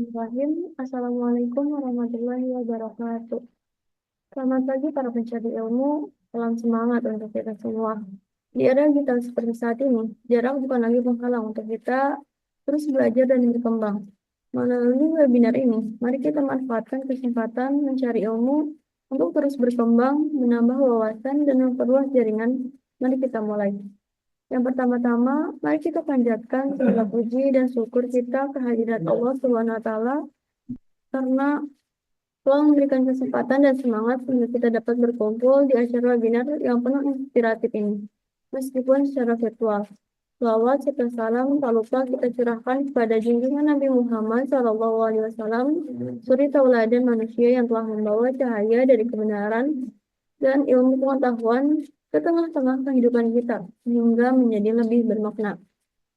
Bismillahirrahmanirrahim. Assalamualaikum warahmatullahi wabarakatuh. Selamat pagi para pencari ilmu. Salam semangat untuk kita semua. Di era digital seperti saat ini, jarak bukan lagi penghalang untuk kita terus belajar dan berkembang. Melalui webinar ini, mari kita manfaatkan kesempatan mencari ilmu untuk terus berkembang, menambah wawasan, dan memperluas jaringan. Mari kita mulai. Yang pertama-tama, mari kita panjatkan segala puji dan syukur kita kehadirat Allah Subhanahu wa Ta'ala karena telah memberikan kesempatan dan semangat sehingga kita dapat berkumpul di acara webinar yang penuh inspiratif ini, meskipun secara virtual. Selawat serta salam tak lupa kita curahkan kepada junjungan Nabi Muhammad SAW, suri tauladan manusia yang telah membawa cahaya dari kebenaran dan ilmu pengetahuan ke tengah-tengah kehidupan kita, sehingga menjadi lebih bermakna.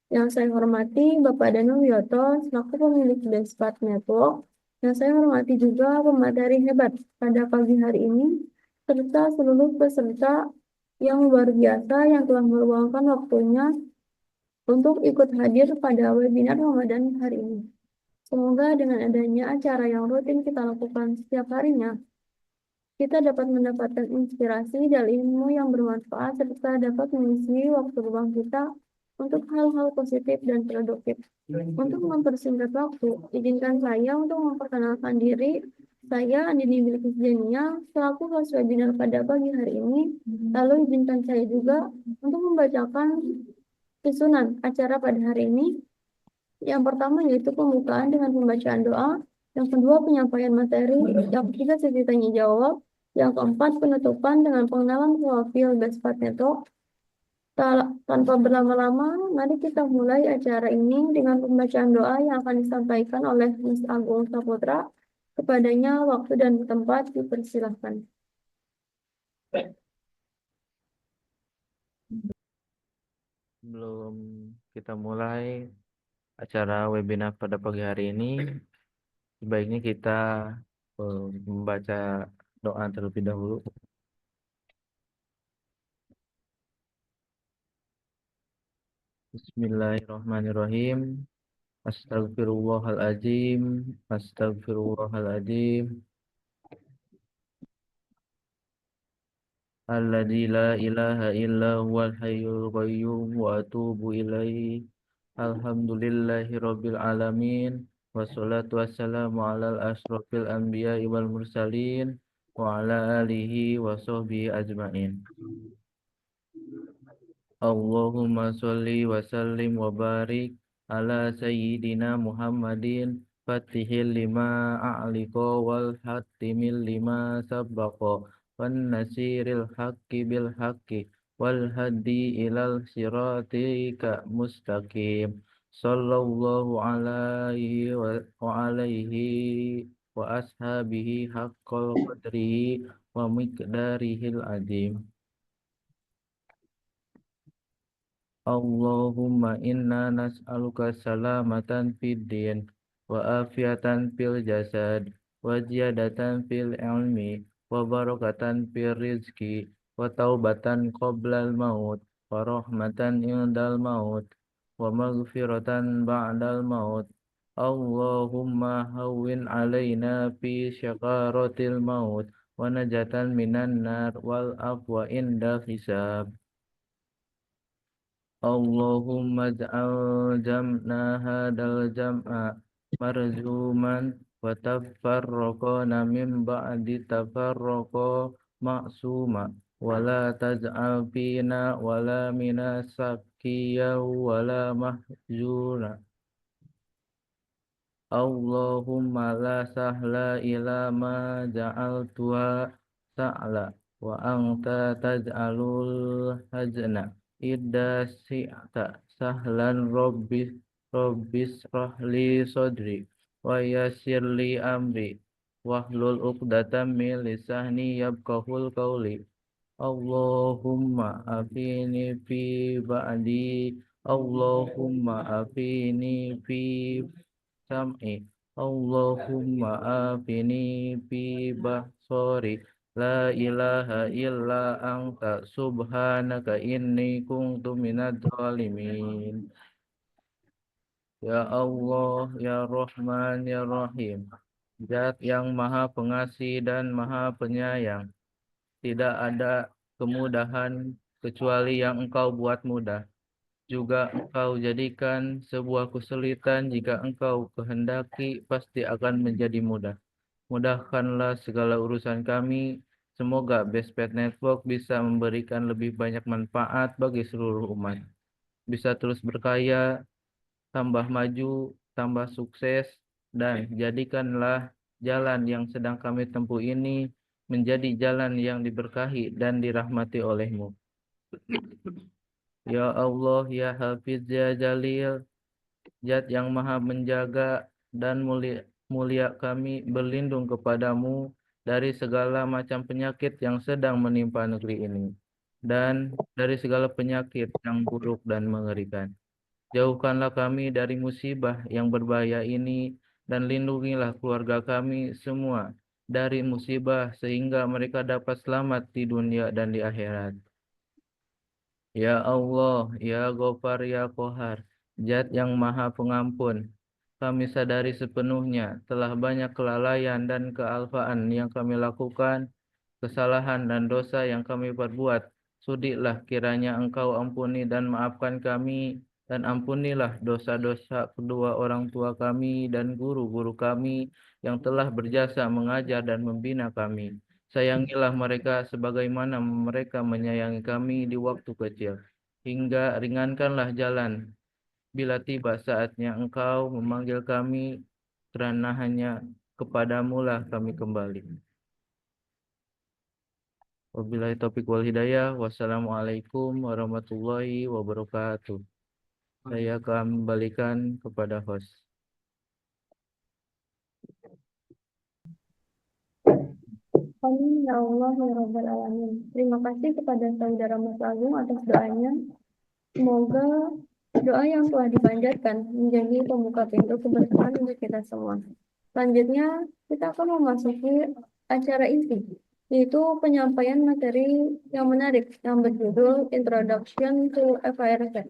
Yang saya hormati Bapak Danung Wiyoto, selaku pemilik Bespat Network. Yang saya hormati juga pemateri hebat pada pagi hari ini, serta seluruh peserta yang luar biasa yang telah meluangkan waktunya untuk ikut hadir pada webinar Ramadan hari ini. Semoga dengan adanya acara yang rutin kita lakukan setiap harinya, kita dapat mendapatkan inspirasi dan ilmu yang bermanfaat serta dapat mengisi waktu luang kita untuk hal-hal positif dan produktif. Untuk mempersingkat waktu, izinkan saya untuk memperkenalkan diri. Saya Andini Bilkis Jania, selaku host webinar pada pagi hari ini. Lalu izinkan saya juga untuk membacakan susunan acara pada hari ini. Yang pertama yaitu pembukaan dengan pembacaan doa, yang kedua penyampaian materi, yang ketiga sesi tanya jawab, yang keempat penutupan dengan pengenalan profil Bespat Network. Tanpa berlama-lama, mari kita mulai acara ini dengan pembacaan doa yang akan disampaikan oleh Mas Agung Saputra. Kepadanya waktu dan tempat dipersilahkan. Sebelum kita mulai acara webinar pada pagi hari ini, sebaiknya kita membaca doa terlebih dahulu. Bismillahirrahmanirrahim. Astagfirullahaladzim. Astagfirullahaladzim. Alladzi la ilaha illa huwal hayyul qayyum wa atubu ilaihi. Alhamdulillahi rabbil alamin. Wassalatu wassalamu alal asrofil anbiya'i wal mursalin wa ala alihi wa sahbihi ajma'in. Allahumma sholli wa sallim wa barik ala sayyidina Muhammadin fatihil lima a'liqa wal hatimil lima sabbaqa wan nasiril haqqi bil haqqi wal hadi ilal siratika mustaqim sallallahu alaihi wa alaihi wa ashabihi haqqal qadrihi wa miqdarihil azim. Allahumma inna nas'aluka salamatan fid din wa afiatan fil jasad wa ziyadatan fil ilmi wa barakatan fil rizki wa taubatan qoblal maut wa rahmatan indal maut wa maghfiratan ba'dal maut. Allahumma hawwin alaina fi syakaratil maut wa najatan minan nar wal afwa inda hisab. Allahumma ja'al jam'na hadal jam'a marzuman wa tafarraqana min ba'di tafarraqa ma'suma wa la taj'al fina wa la minas sakiyya wa la mahzuna. Allahumma la sahla ila ma ja'altuha sa'la wa anta taj'alul hazna idza syi'ta sahlan rabbis rahli sodri wa yassir li amri wahlul uqdatam min lisani yabqahul qawli. Allahumma afini fi ba'di Allahumma afini fi sam'i Allahumma afini fi basari la ilaha illa anta subhanaka inni kuntu minadh dhalimin. Ya Allah, Ya Rahman, Ya Rahim. Zat yang Maha Pengasih dan Maha Penyayang. Tidak ada kemudahan kecuali yang Engkau buat mudah. Juga Engkau jadikan sebuah kesulitan jika Engkau kehendaki pasti akan menjadi mudah. Mudahkanlah segala urusan kami. Semoga Bestpet Network bisa memberikan lebih banyak manfaat bagi seluruh umat. Bisa terus berkaya, tambah maju, tambah sukses, dan jadikanlah jalan yang sedang kami tempuh ini menjadi jalan yang diberkahi dan dirahmati oleh-Mu. Ya Allah, Ya Hafiz, Ya Jalil, Zat yang Maha Menjaga dan mulia, mulia, kami berlindung kepadamu dari segala macam penyakit yang sedang menimpa negeri ini, dan dari segala penyakit yang buruk dan mengerikan. Jauhkanlah kami dari musibah yang berbahaya ini, dan lindungilah keluarga kami semua dari musibah sehingga mereka dapat selamat di dunia dan di akhirat. Ya Allah, Ya Ghaffar, Ya Qahar, Zat yang Maha Pengampun, kami sadari sepenuhnya telah banyak kelalaian dan kealpaan yang kami lakukan, kesalahan dan dosa yang kami perbuat. Sudilah kiranya Engkau ampuni dan maafkan kami, dan ampunilah dosa-dosa kedua orang tua kami dan guru-guru kami yang telah berjasa mengajar dan membina kami. Sayangilah mereka sebagaimana mereka menyayangi kami di waktu kecil, hingga ringankanlah jalan bila tiba saatnya Engkau memanggil kami, kerana hanya kepadamu lah kami kembali. Wabillahi taufiq wal hidayah. Wassalamualaikum warahmatullahi wabarakatuh. Saya kembalikan kepada host. Amin ya Allah ya Rabbal Alamin. Terima kasih kepada saudara Mas Agung atas doanya. Semoga doa yang telah dipanjatkan menjadi pembuka pintu keberkahan untuk kita semua. Selanjutnya, kita akan memasuki acara inti, yaitu penyampaian materi yang menarik yang berjudul Introduction to FIRP,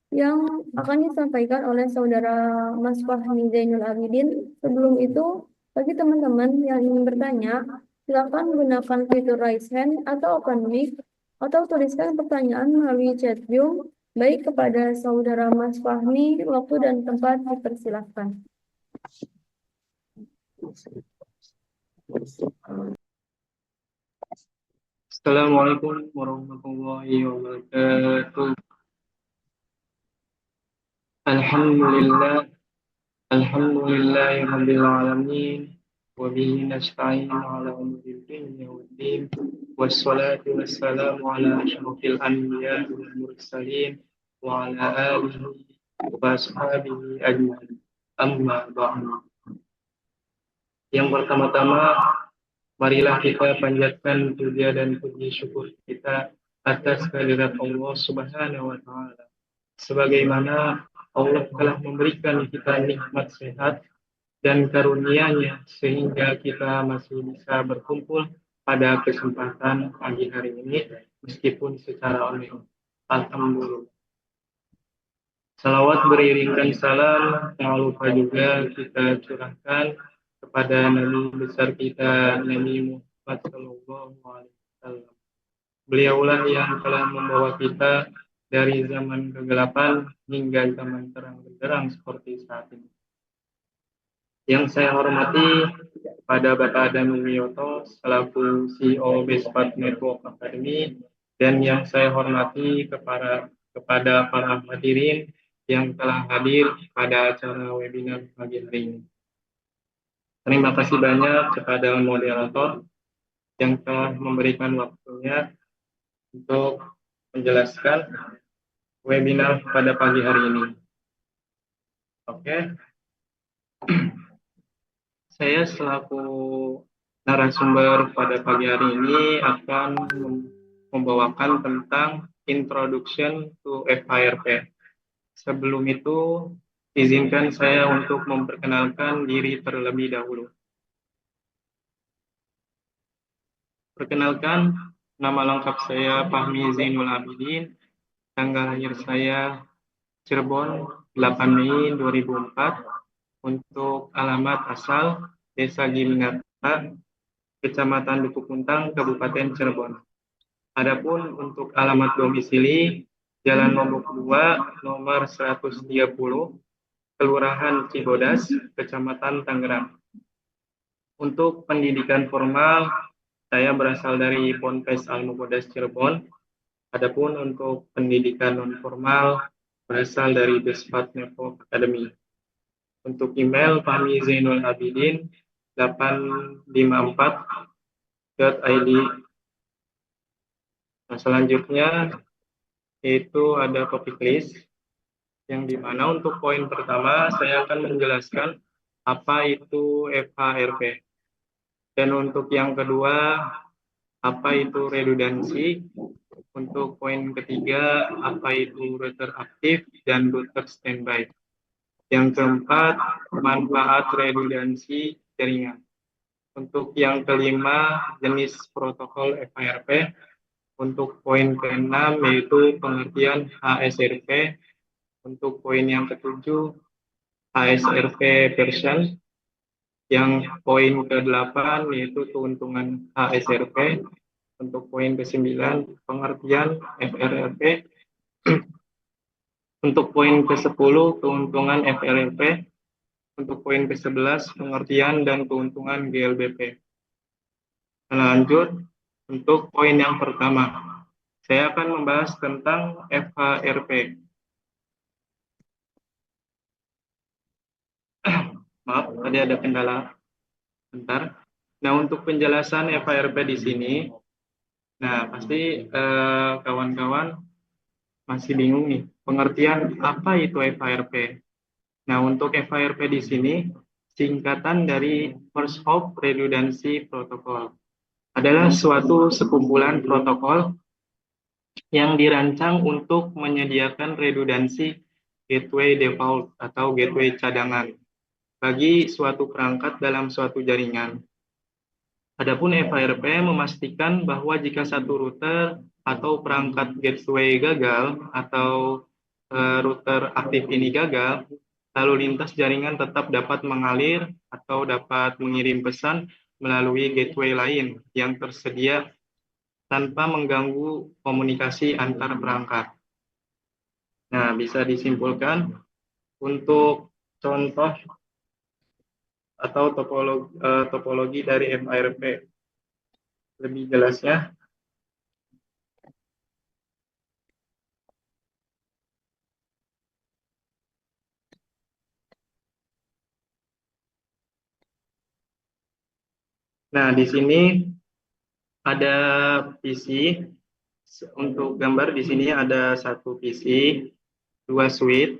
yang akan disampaikan oleh saudara Mas Fahmi Zainul Abidin. Sebelum itu, bagi teman-teman yang ingin bertanya, silakan gunakan fitur raise hand atau open mic, atau tuliskan pertanyaan melalui chat Zoom, baik kepada saudara Mas Fahmi, waktu dan tempat dipersilahkan. Assalamualaikum warahmatullahi wabarakatuh. Alhamdulillah, alhamdulillahirabbil alamin, wa bihi nasta'in ala umuri dunya waddin, wassalatu wassalamu ala asyrafil anbiya wal mursalin wa ala alihi wa ashabihi ajmain. Amma ba'du. Yang pertama-tama, marilah kita panjatkan puja dan puji syukur kita atas kehadirat Allah Subhanahu wa taala. Sebagaimana Allah telah memberikan kita nikmat sehat dan karunia-Nya sehingga kita masih bisa berkumpul pada kesempatan pagi hari ini meskipun secara online. Alhamdulillah. Salawat beriringkan salam, jangan lupa juga kita curahkan kepada Nabi besar kita, Nabi Muhammad SAW. Beliaulah yang telah membawa kita dari zaman kegelapan hingga zaman terang benderang seperti saat ini. Yang saya hormati pada Bapak Adam Wiyoto selaku CEO Bestpet Network Academy, dan yang saya hormati kepada para hadirin yang telah hadir pada acara webinar pagi hari ini. Terima kasih banyak kepada moderator yang telah memberikan waktunya untuk menjelaskan webinar pada pagi hari ini. Oke. Saya selaku narasumber pada pagi hari ini akan membawakan tentang Introduction to FIRP. Sebelum itu, izinkan saya untuk memperkenalkan diri terlebih dahulu. Perkenalkan, nama lengkap saya Fahmi Zainul Abidin, tanggal lahir saya Cirebon 8 Mei 2004 untuk alamat asal Desa Giringata, Kecamatan Duku Puntang, Kabupaten Cirebon. Adapun untuk alamat domisili Jalan Lombok 2 nomor 130, Kelurahan Cibodas, Kecamatan Tangerang. Untuk pendidikan formal, saya berasal dari Ponpes Al Muqaddas Cirebon. Adapun untuk pendidikan non formal berasal dari Despat Nevo Academy. Untuk email Fahmi Zainul Abidin 854.id. Nah, selanjutnya itu ada topik list yang dimana untuk poin pertama saya akan menjelaskan apa itu FHRP. Dan untuk yang kedua, apa itu redundansi. Untuk poin ketiga, apa itu router aktif dan router standby. Yang keempat, manfaat redundansi jaringan. Untuk yang kelima, jenis protokol FHRP. Untuk poin keenam, yaitu pengertian HSRP. Untuk poin yang ketujuh, HSRP version. Yang poin ke-8 yaitu keuntungan HSRP. Untuk poin ke-9 pengertian FRRP. Untuk poin ke-10 keuntungan FRRP. Untuk poin ke-11 pengertian dan keuntungan GLBP. Lanjut untuk poin yang pertama. Saya akan membahas tentang FHRP. Maaf, tadi ada kendala. Bentar. Nah, untuk penjelasan FHRP di sini, nah pasti kawan-kawan masih bingung nih, pengertian apa itu FHRP. Nah, untuk FHRP di sini singkatan dari First Hop Redundancy Protocol. Adalah suatu sekumpulan protokol yang dirancang untuk menyediakan redundansi gateway default atau gateway cadangan bagi suatu perangkat dalam suatu jaringan. Adapun FHRP memastikan bahwa jika satu router atau perangkat gateway gagal atau router aktif ini gagal, lalu lintas jaringan tetap dapat mengalir atau dapat mengirim pesan melalui gateway lain yang tersedia tanpa mengganggu komunikasi antar perangkat. Nah, bisa disimpulkan untuk contoh atau topologi dari FHRP. Lebih jelasnya, nah di sini ada PC. Untuk gambar di sini ada satu PC, 2 switch,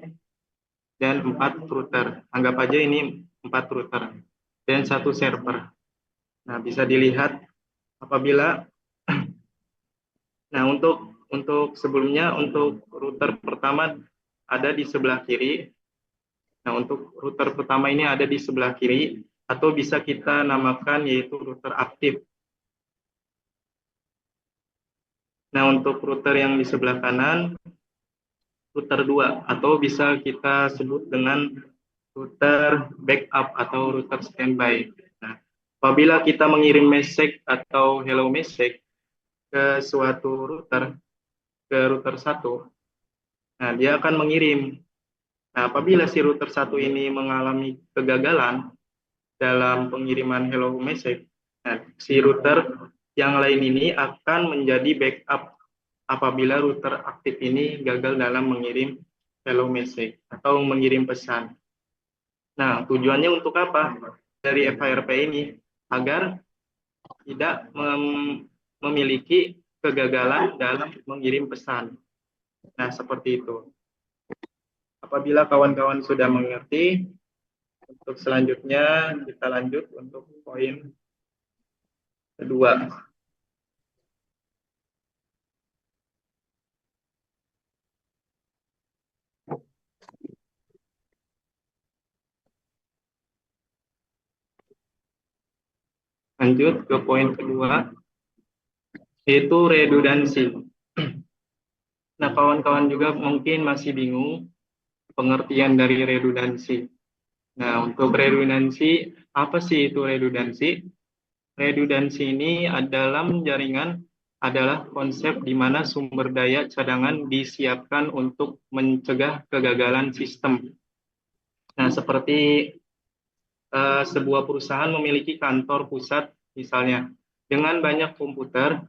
dan 4 router. Anggap aja ini 4 router dan 1 server. Nah, bisa dilihat apabila nah untuk sebelumnya untuk router pertama ada di sebelah kiri. Nah, untuk router pertama ini ada di sebelah kiri atau bisa kita namakan yaitu router aktif. Nah, untuk router yang di sebelah kanan router 2 atau bisa kita sebut dengan router backup atau router standby. Nah, apabila kita mengirim message atau hello message ke suatu router, ke router 1, nah dia akan mengirim. Nah, apabila si router 1 ini mengalami kegagalan dalam pengiriman hello message, nah, si router yang lain ini akan menjadi backup apabila router aktif ini gagal dalam mengirim hello message atau mengirim pesan. Nah, tujuannya untuk apa? Dari FHRP ini agar tidak memiliki kegagalan dalam mengirim pesan. Nah, seperti itu. Apabila kawan-kawan sudah mengerti, untuk selanjutnya kita lanjut untuk poin kedua. Lanjut ke poin kedua, yaitu redundansi. Nah, kawan-kawan juga mungkin masih bingung pengertian dari redundansi. Nah, untuk redundansi, apa sih itu redundansi? Redundansi ini dalam jaringan adalah konsep di mana sumber daya cadangan disiapkan untuk mencegah kegagalan sistem. Nah, seperti sebuah perusahaan memiliki kantor pusat misalnya dengan banyak komputer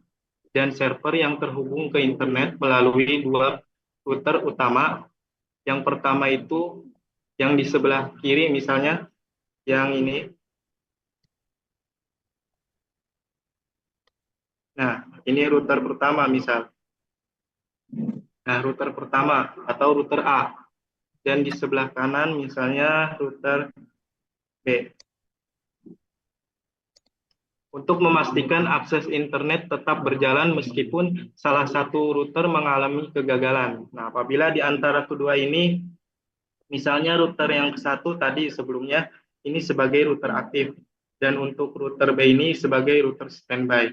dan server yang terhubung ke internet melalui dua router utama. Yang pertama itu yang di sebelah kiri misalnya, yang ini. Nah, ini router pertama misal. Nah, router pertama atau router A. Dan di sebelah kanan misalnya router B. Untuk memastikan akses internet tetap berjalan meskipun salah satu router mengalami kegagalan. Nah, apabila di antara kedua ini, misalnya router yang ke-1 tadi sebelumnya, ini sebagai router aktif. Dan untuk router B ini sebagai router standby.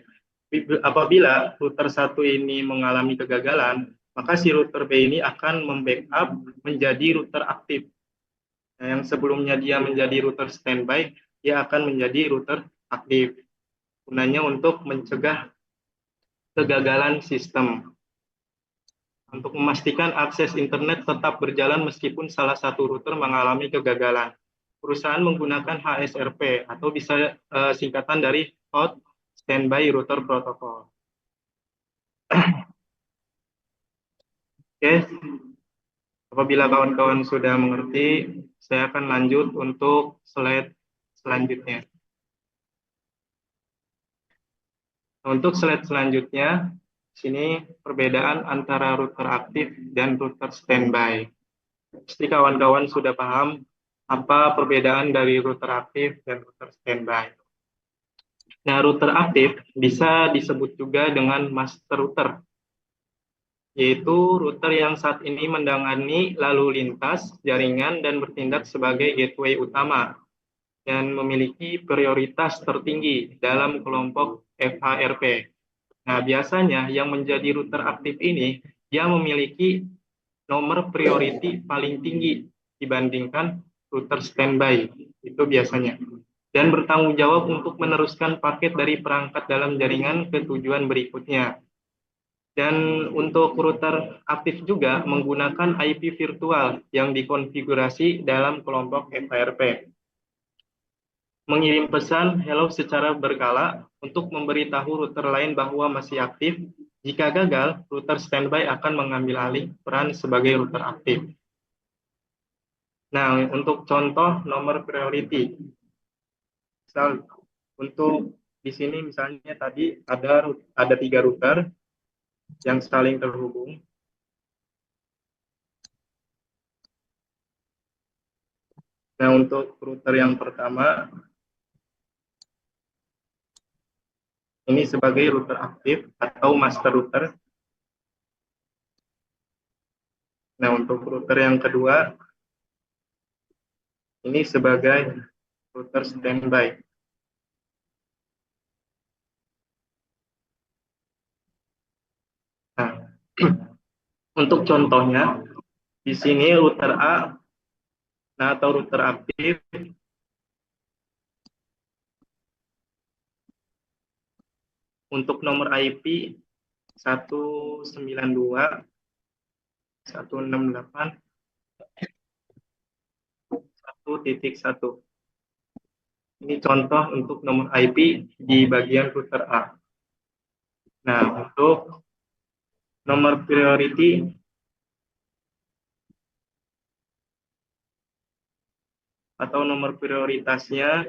Apabila router 1 ini mengalami kegagalan, maka si router B ini akan membackup menjadi router aktif. Nah, yang sebelumnya dia menjadi router standby, dia akan menjadi router aktif. Gunanya untuk mencegah kegagalan sistem. Untuk memastikan akses internet tetap berjalan meskipun salah satu router mengalami kegagalan. Perusahaan menggunakan HSRP atau bisa singkatan dari Hot Standby Router Protocol. Oke, apabila kawan-kawan sudah mengerti, saya akan lanjut untuk slide selanjutnya. Untuk slide selanjutnya, sini perbedaan antara router aktif dan router standby. Pasti kawan-kawan sudah paham apa perbedaan dari router aktif dan router standby. Nah, router aktif bisa disebut juga dengan master router, yaitu router yang saat ini menangani lalu lintas jaringan dan bertindak sebagai gateway utama dan memiliki prioritas tertinggi dalam kelompok FHRP. Nah, biasanya yang menjadi router aktif ini, dia memiliki nomor priority paling tinggi dibandingkan router standby, itu biasanya. Dan bertanggung jawab untuk meneruskan paket dari perangkat dalam jaringan ke tujuan berikutnya. Dan untuk router aktif juga menggunakan IP virtual yang dikonfigurasi dalam kelompok FHRP. Mengirim pesan hello secara berkala untuk memberitahu router lain bahwa masih aktif. Jika gagal, router standby akan mengambil alih peran sebagai router aktif. Nah, untuk contoh nomor priority. Misal, untuk di sini misalnya tadi ada 3 router yang saling terhubung. Nah, untuk router yang pertama, ini sebagai router aktif atau master router. Nah, untuk router yang kedua, ini sebagai router standby. Nah, untuk contohnya, di sini router A, nah atau router aktif, untuk nomor IP 192.168.1.1. Ini contoh untuk nomor IP di bagian router A. Nah, untuk nomor priority atau nomor prioritasnya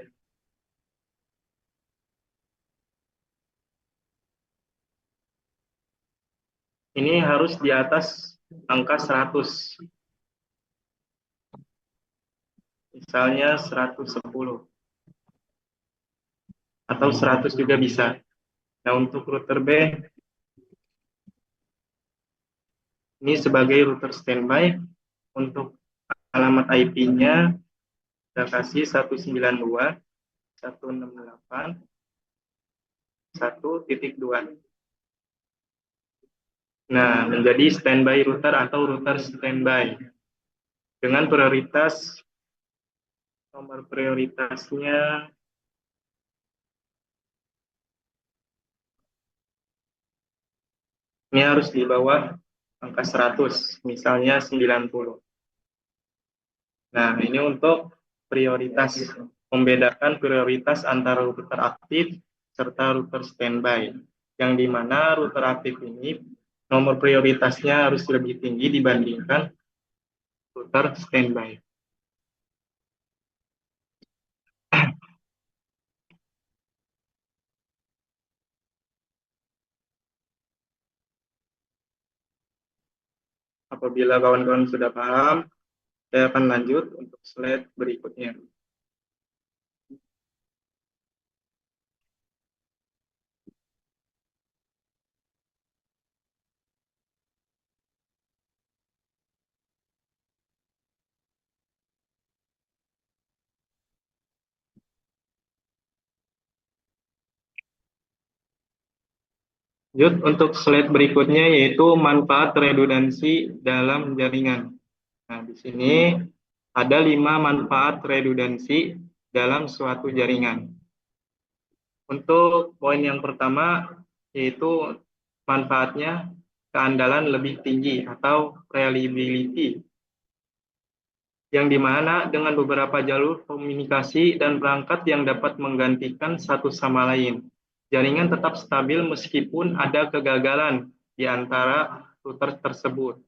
ini harus di atas angka 100. Misalnya 110. Atau 100 juga bisa. Nah, untuk router B, ini sebagai router standby. Untuk alamat IP-nya, kita kasih 192.168.1.2. Nah, menjadi standby router atau router standby. dengan prioritas, nomor prioritasnya ini harus di bawah angka 100, misalnya 90. Nah, ini untuk prioritas, membedakan prioritas antara router aktif serta router standby. Yang di mana router aktif ini nomor prioritasnya harus lebih tinggi dibandingkan router standby. Apabila kawan-kawan sudah paham, saya akan lanjut untuk slide berikutnya. Lanjut untuk slide berikutnya, yaitu manfaat redundansi dalam jaringan. Nah, di sini ada 5 manfaat redundansi dalam suatu jaringan. Untuk poin yang pertama, yaitu manfaatnya keandalan lebih tinggi atau reliability, yang dimana dengan beberapa jalur komunikasi dan perangkat yang dapat menggantikan satu sama lain, jaringan tetap stabil meskipun ada kegagalan di antara router tersebut.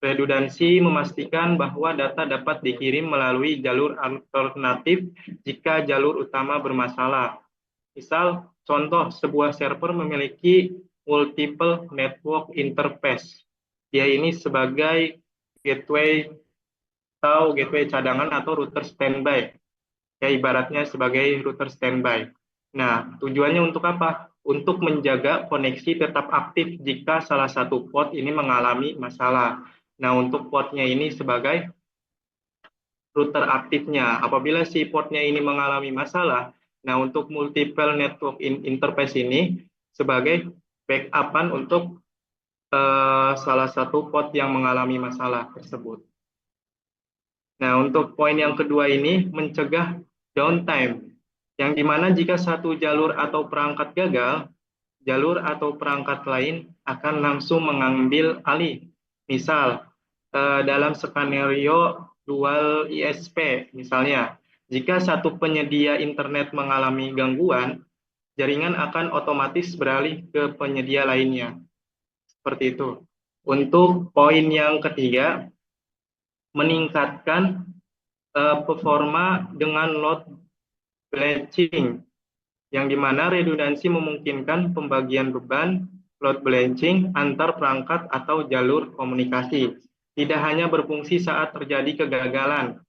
Redundansi memastikan bahwa data dapat dikirim melalui jalur alternatif jika jalur utama bermasalah. Misal, contoh sebuah server memiliki multiple network interface. Dia ini sebagai gateway atau gateway cadangan atau router standby. Ya, ibaratnya sebagai router standby. Nah, tujuannya untuk apa? Untuk menjaga koneksi tetap aktif jika salah satu port ini mengalami masalah. Nah, untuk portnya ini sebagai router aktifnya. Apabila si portnya ini mengalami masalah, nah untuk multiple network interface ini sebagai backupan untuk salah satu port yang mengalami masalah tersebut. Nah, untuk poin yang kedua ini mencegah downtime, yang dimana jika satu jalur atau perangkat gagal, jalur atau perangkat lain akan langsung mengambil alih. Misal, dalam skenario dual ISP, misalnya, jika satu penyedia internet mengalami gangguan, jaringan akan otomatis beralih ke penyedia lainnya. Seperti itu. Untuk poin yang ketiga, meningkatkan performa dengan load balancing, yang dimana redundansi memungkinkan pembagian beban load balancing antar perangkat atau jalur komunikasi. Tidak hanya berfungsi saat terjadi kegagalan,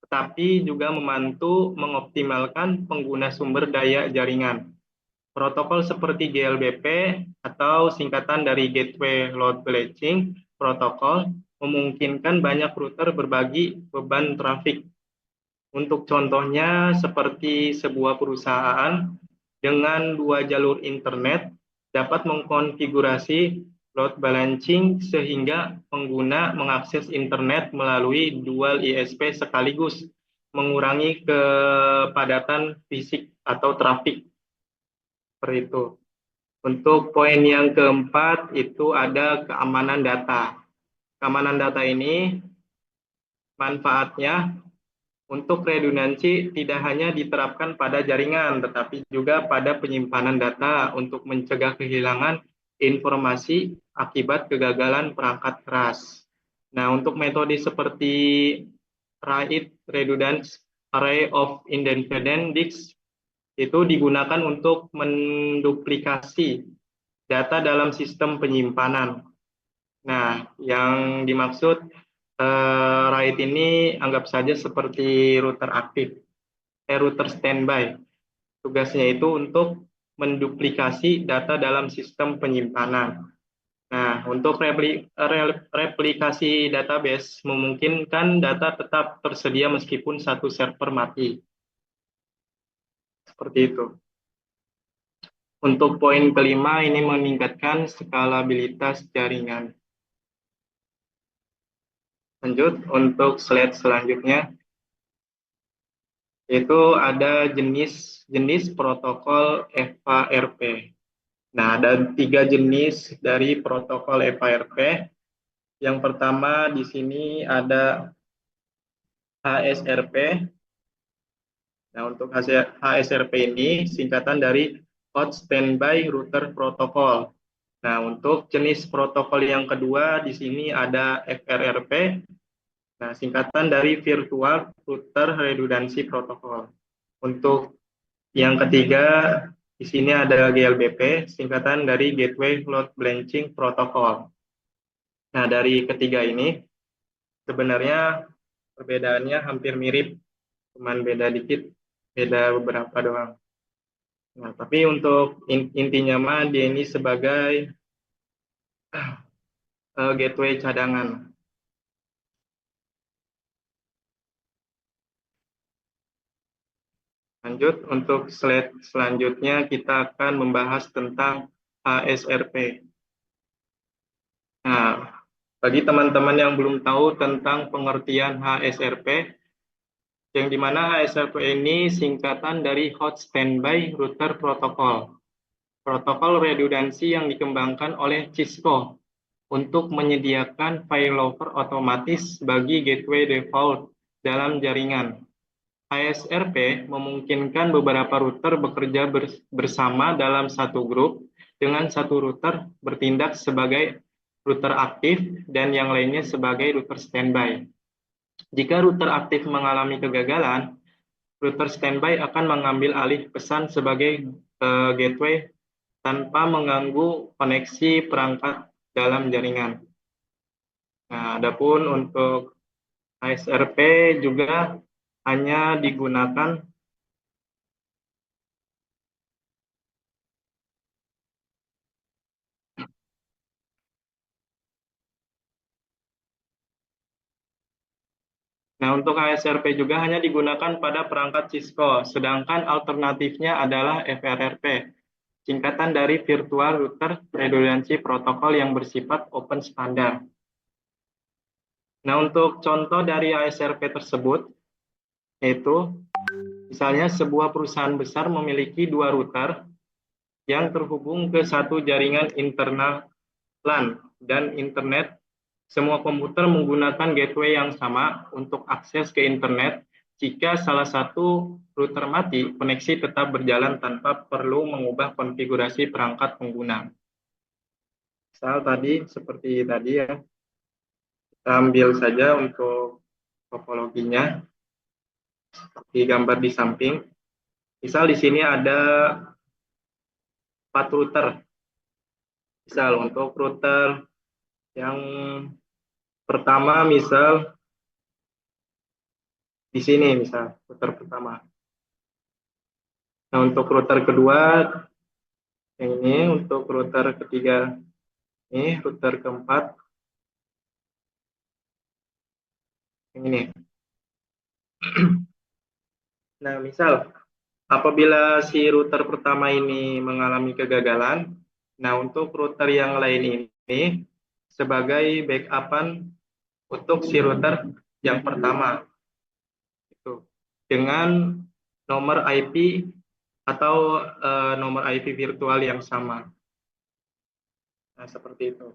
tetapi juga membantu mengoptimalkan pengguna sumber daya jaringan. Protokol seperti GLBP atau singkatan dari Gateway Load Balancing Protocol memungkinkan banyak router berbagi beban trafik. Untuk contohnya seperti sebuah perusahaan dengan 2 jalur internet dapat mengkonfigurasi load balancing sehingga pengguna mengakses internet melalui dual ISP sekaligus, mengurangi kepadatan fisik atau trafik. Seperti itu. Untuk poin yang keempat itu ada keamanan data. Keamanan data ini manfaatnya untuk redundansi tidak hanya diterapkan pada jaringan, tetapi juga pada penyimpanan data untuk mencegah kehilangan informasi akibat kegagalan perangkat keras. Nah, untuk metode seperti RAID, Redundant Array of Independent Disks, itu digunakan untuk menduplikasi data dalam sistem penyimpanan. Nah, yang dimaksud RAID ini anggap saja seperti router aktif, router standby. Tugasnya itu untuk menduplikasi data dalam sistem penyimpanan. Nah, untuk replikasi database memungkinkan data tetap tersedia meskipun satu server mati. Seperti itu. Untuk poin kelima ini meningkatkan skalabilitas jaringan. Lanjut untuk slide selanjutnya, yaitu ada jenis protokol FARP. Nah, ada 3 jenis dari protokol FARP. Yang pertama di sini ada HSRP. Nah, untuk HSRP ini singkatan dari Hot Standby Router Protocol. Nah, untuk jenis protokol yang kedua di sini ada FRRP. Nah, singkatan dari Virtual Router Redundancy Protocol. Untuk yang ketiga di sini ada GLBP, singkatan dari Gateway Load Balancing Protocol. Nah, dari ketiga ini sebenarnya perbedaannya hampir mirip, cuman beda dikit, beda beberapa doang. Nah, tapi untuk intinya mah dia ini sebagai gateway cadangan. Lanjut, untuk slide selanjutnya kita akan membahas tentang HSRP. Nah, bagi teman-teman yang belum tahu tentang pengertian HSRP, yang dimana HSRP ini singkatan dari Hot Standby Router Protocol. Protokol redundansi yang dikembangkan oleh Cisco untuk menyediakan failover otomatis bagi gateway default dalam jaringan. HSRP memungkinkan beberapa router bekerja bersama dalam satu grup dengan satu router bertindak sebagai router aktif dan yang lainnya sebagai router standby. Jika router aktif mengalami kegagalan, router standby akan mengambil alih pesan sebagai gateway tanpa mengganggu koneksi perangkat dalam jaringan. Nah, adapun untuk HSRP juga hanya digunakan Nah, untuk HSRP juga hanya digunakan pada perangkat Cisco, sedangkan alternatifnya adalah FRRP, singkatan dari Virtual Router Redundancy Protocol yang bersifat open standar. Nah, untuk contoh dari HSRP tersebut, yaitu misalnya sebuah perusahaan besar memiliki 2 router yang terhubung ke satu jaringan internal LAN dan internet. Semua komputer menggunakan gateway yang sama untuk akses ke internet. Jika salah satu router mati, koneksi tetap berjalan tanpa perlu mengubah konfigurasi perangkat pengguna. Misal tadi, seperti tadi ya, kita ambil saja untuk topologinya, seperti gambar di samping. Misal di sini ada 4 router. Misal untuk router yang pertama, misal di sini, misal router pertama. Nah, untuk router kedua, yang ini, untuk router ketiga, ini router keempat, yang ini. Nah, misal apabila si router pertama ini mengalami kegagalan, nah untuk router yang lain ini sebagai backupan untuk si router yang pertama, itu dengan nomor IP atau nomor IP virtual yang sama. Nah, seperti itu.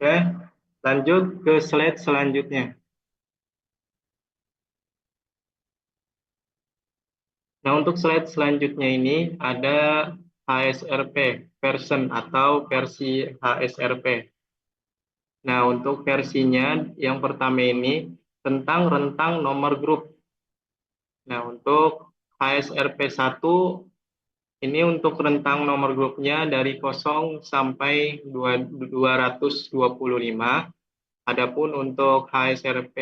Oke, lanjut ke slide selanjutnya. Nah, untuk slide selanjutnya ini ada HSRP version atau versi HSRP. Nah, untuk versinya yang pertama ini tentang rentang nomor grup. Nah, untuk HSRP 1 ini untuk rentang nomor grupnya dari 0 sampai 225. Adapun untuk HSRP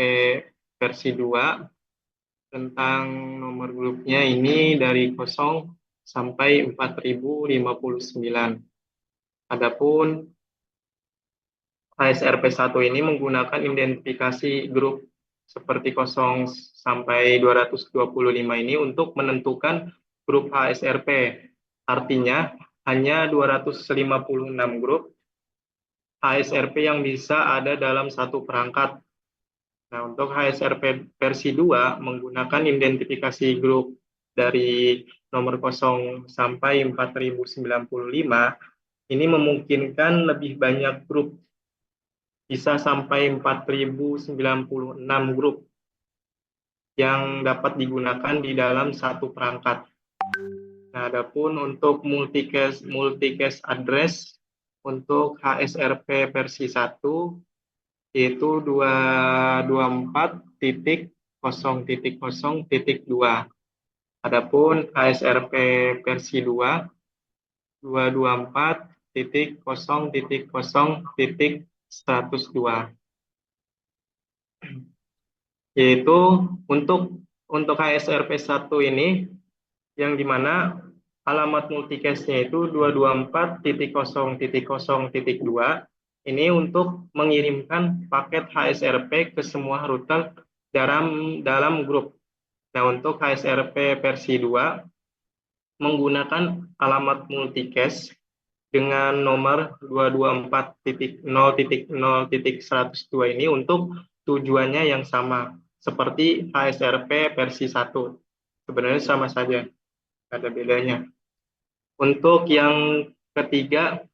versi 2 tentang nomor grupnya ini dari 0 sampai 4059. Adapun HSRP 1 ini menggunakan identifikasi grup seperti 0 sampai 225 ini untuk menentukan grup HSRP. Artinya, hanya 256 grup HSRP yang bisa ada dalam satu perangkat. Nah, untuk HSRP versi 2 menggunakan identifikasi grup dari nomor 0 sampai 4095, ini memungkinkan lebih banyak grup, bisa sampai 4096 grup yang dapat digunakan di dalam satu perangkat. Nah, adapun untuk multicast address untuk HSRP versi 1 yaitu 224.0.0.2. Adapun HSRP versi 2 224.0.0.102. Yaitu untuk HSRP 1 ini yang dimana alamat multicast-nya itu 224.0.0.2 ini untuk mengirimkan paket HSRP ke semua router dalam grup. Nah, untuk HSRP versi 2 menggunakan alamat multicast dengan nomor 224.0.0.102 ini untuk tujuannya yang sama seperti HSRP versi 1. Sebenarnya sama saja, ada bedanya. Untuk yang ketiga,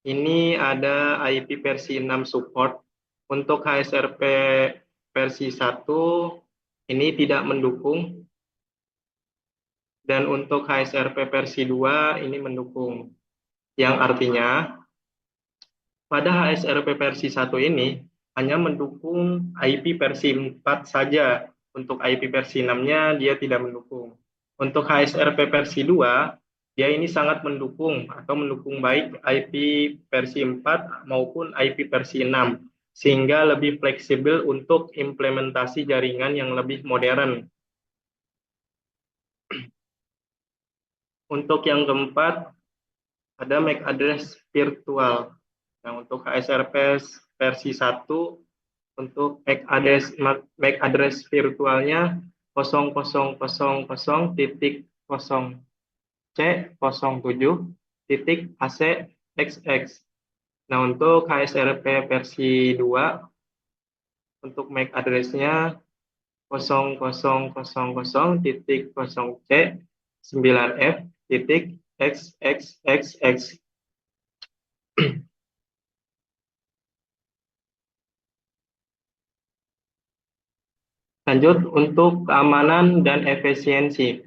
ini ada IP versi 6 support. Untuk HSRP versi 1 ini tidak mendukung, dan untuk HSRP versi 2 ini mendukung. Yang artinya pada HSRP versi 1 ini hanya mendukung IP versi 4 saja. Untuk IP versi 6-nya dia tidak mendukung. Untuk HSRP versi 2, dia ini sangat mendukung atau mendukung baik IP versi 4 maupun IP versi 6, sehingga lebih fleksibel untuk implementasi jaringan yang lebih modern. Untuk yang keempat, ada MAC address virtual. Nah, untuk HSRP versi 1, untuk MAC address virtualnya 00.0C07.AC XX. Nah, untuk HSRP versi 2, untuk MAC address-nya 00.0C9F.XXXX. Lanjut untuk keamanan dan efisiensi.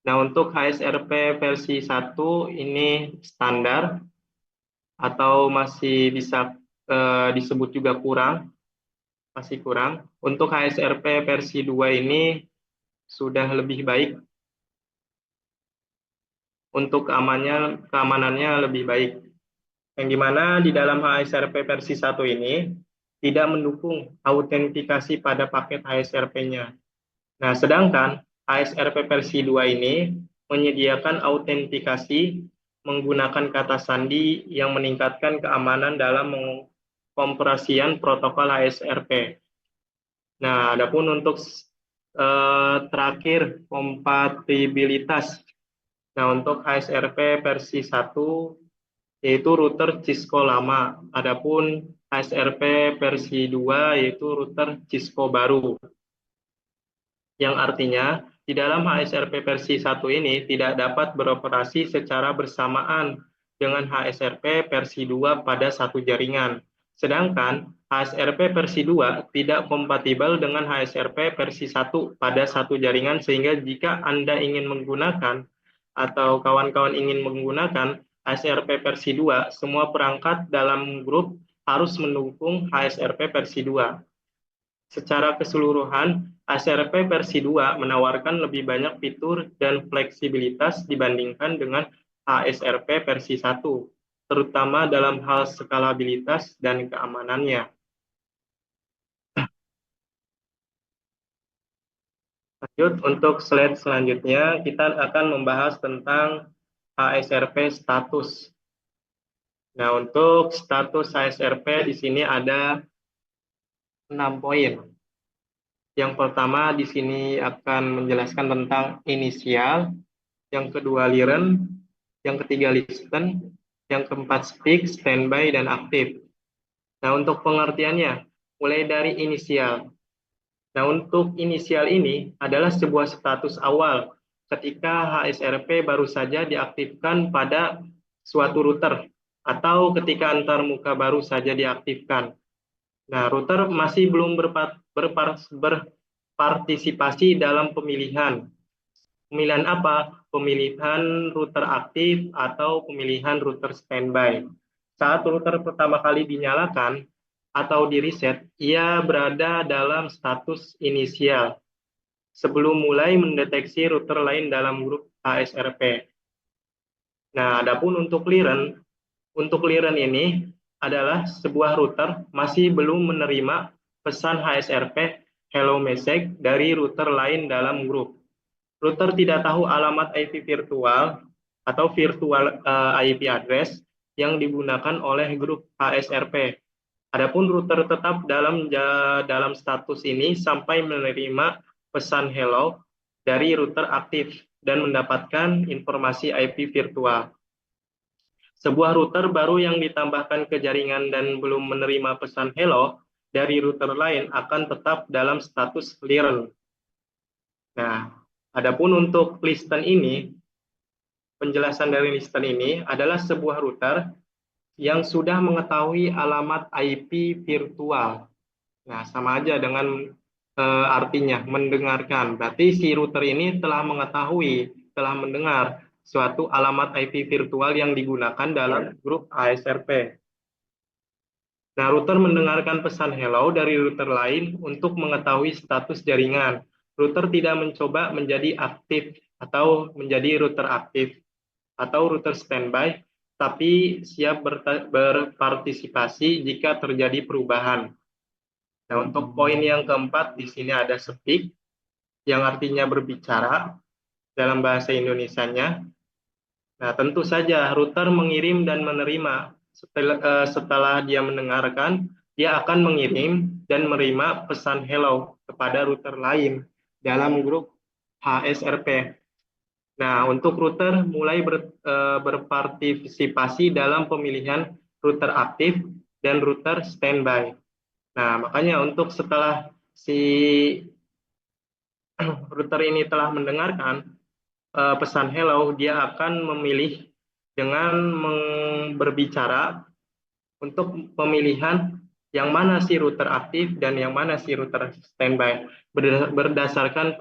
Nah, untuk HSRP versi 1 ini standar atau masih bisa disebut juga kurang, masih kurang. Untuk HSRP versi 2 ini sudah lebih baik. Untuk keamanannya lebih baik. Yang dimana di dalam HSRP versi 1 ini tidak mendukung autentikasi pada paket HSRP-nya. Nah, sedangkan HSRP versi 2 ini menyediakan autentikasi menggunakan kata sandi yang meningkatkan keamanan dalam pengoperasian protokol HSRP. Nah, adapun untuk terakhir kompatibilitas. Nah, untuk HSRP versi 1 yaitu router Cisco lama. Adapun HSRP versi 2 yaitu router Cisco baru. Yang artinya di dalam HSRP versi 1 ini tidak dapat beroperasi secara bersamaan dengan HSRP versi 2 pada satu jaringan. Sedangkan HSRP versi 2 tidak kompatibel dengan HSRP versi 1 pada satu jaringan, sehingga jika Anda ingin menggunakan atau kawan-kawan ingin menggunakan HSRP versi 2, semua perangkat dalam grup harus mendukung HSRP versi 2. Secara keseluruhan, HSRP versi 2 menawarkan lebih banyak fitur dan fleksibilitas dibandingkan dengan HSRP versi 1, terutama dalam hal skalabilitas dan keamanannya. Lanjut, untuk slide selanjutnya, kita akan membahas tentang HSRP status. Nah, untuk status HSRP di sini ada 6 poin. Yang pertama di sini akan menjelaskan tentang inisial, yang kedua liren, yang ketiga listen, yang keempat speak, standby, dan aktif. Nah, untuk pengertiannya, mulai dari inisial. Nah, untuk inisial ini adalah sebuah status awal ketika HSRP baru saja diaktifkan pada suatu router atau ketika antarmuka baru saja diaktifkan. Nah, router masih belum berpartisipasi dalam pemilihan. Pemilihan apa? Pemilihan router aktif atau pemilihan router standby. Saat router pertama kali dinyalakan atau di reset, ia berada dalam status inisial sebelum mulai mendeteksi router lain dalam grup HSRP. Nah, adapun untuk liren ini adalah sebuah router masih belum menerima pesan HSRP hello message dari router lain dalam grup. Router tidak tahu alamat IP virtual atau virtual IP address yang digunakan oleh grup HSRP. Adapun router tetap dalam status ini sampai menerima pesan hello dari router aktif dan mendapatkan informasi IP virtual. Sebuah router baru yang ditambahkan ke jaringan dan belum menerima pesan hello dari router lain akan tetap dalam status liren. Nah, adapun untuk listen ini, penjelasan dari listen ini adalah sebuah router yang sudah mengetahui alamat IP virtual. Nah, sama aja dengan artinya mendengarkan. Berarti si router ini telah mengetahui, telah mendengar suatu alamat IP virtual yang digunakan dalam grup ASRP. Nah, router mendengarkan pesan hello dari router lain untuk mengetahui status jaringan. Router tidak mencoba menjadi aktif atau menjadi router aktif atau router standby, tapi siap berpartisipasi jika terjadi perubahan. Nah, untuk poin yang keempat di sini ada speak, yang artinya berbicara dalam bahasa Indonesianya. Nah, tentu saja router mengirim dan menerima. Setelah dia mendengarkan, dia akan mengirim dan menerima pesan hello kepada router lain dalam grup HSRP. Nah, untuk router mulai berpartisipasi dalam pemilihan router aktif dan router standby. Nah, makanya untuk setelah si router ini telah mendengarkan pesan hello, dia akan memilih dengan berbicara untuk pemilihan yang mana si router aktif dan yang mana si router standby berdasarkan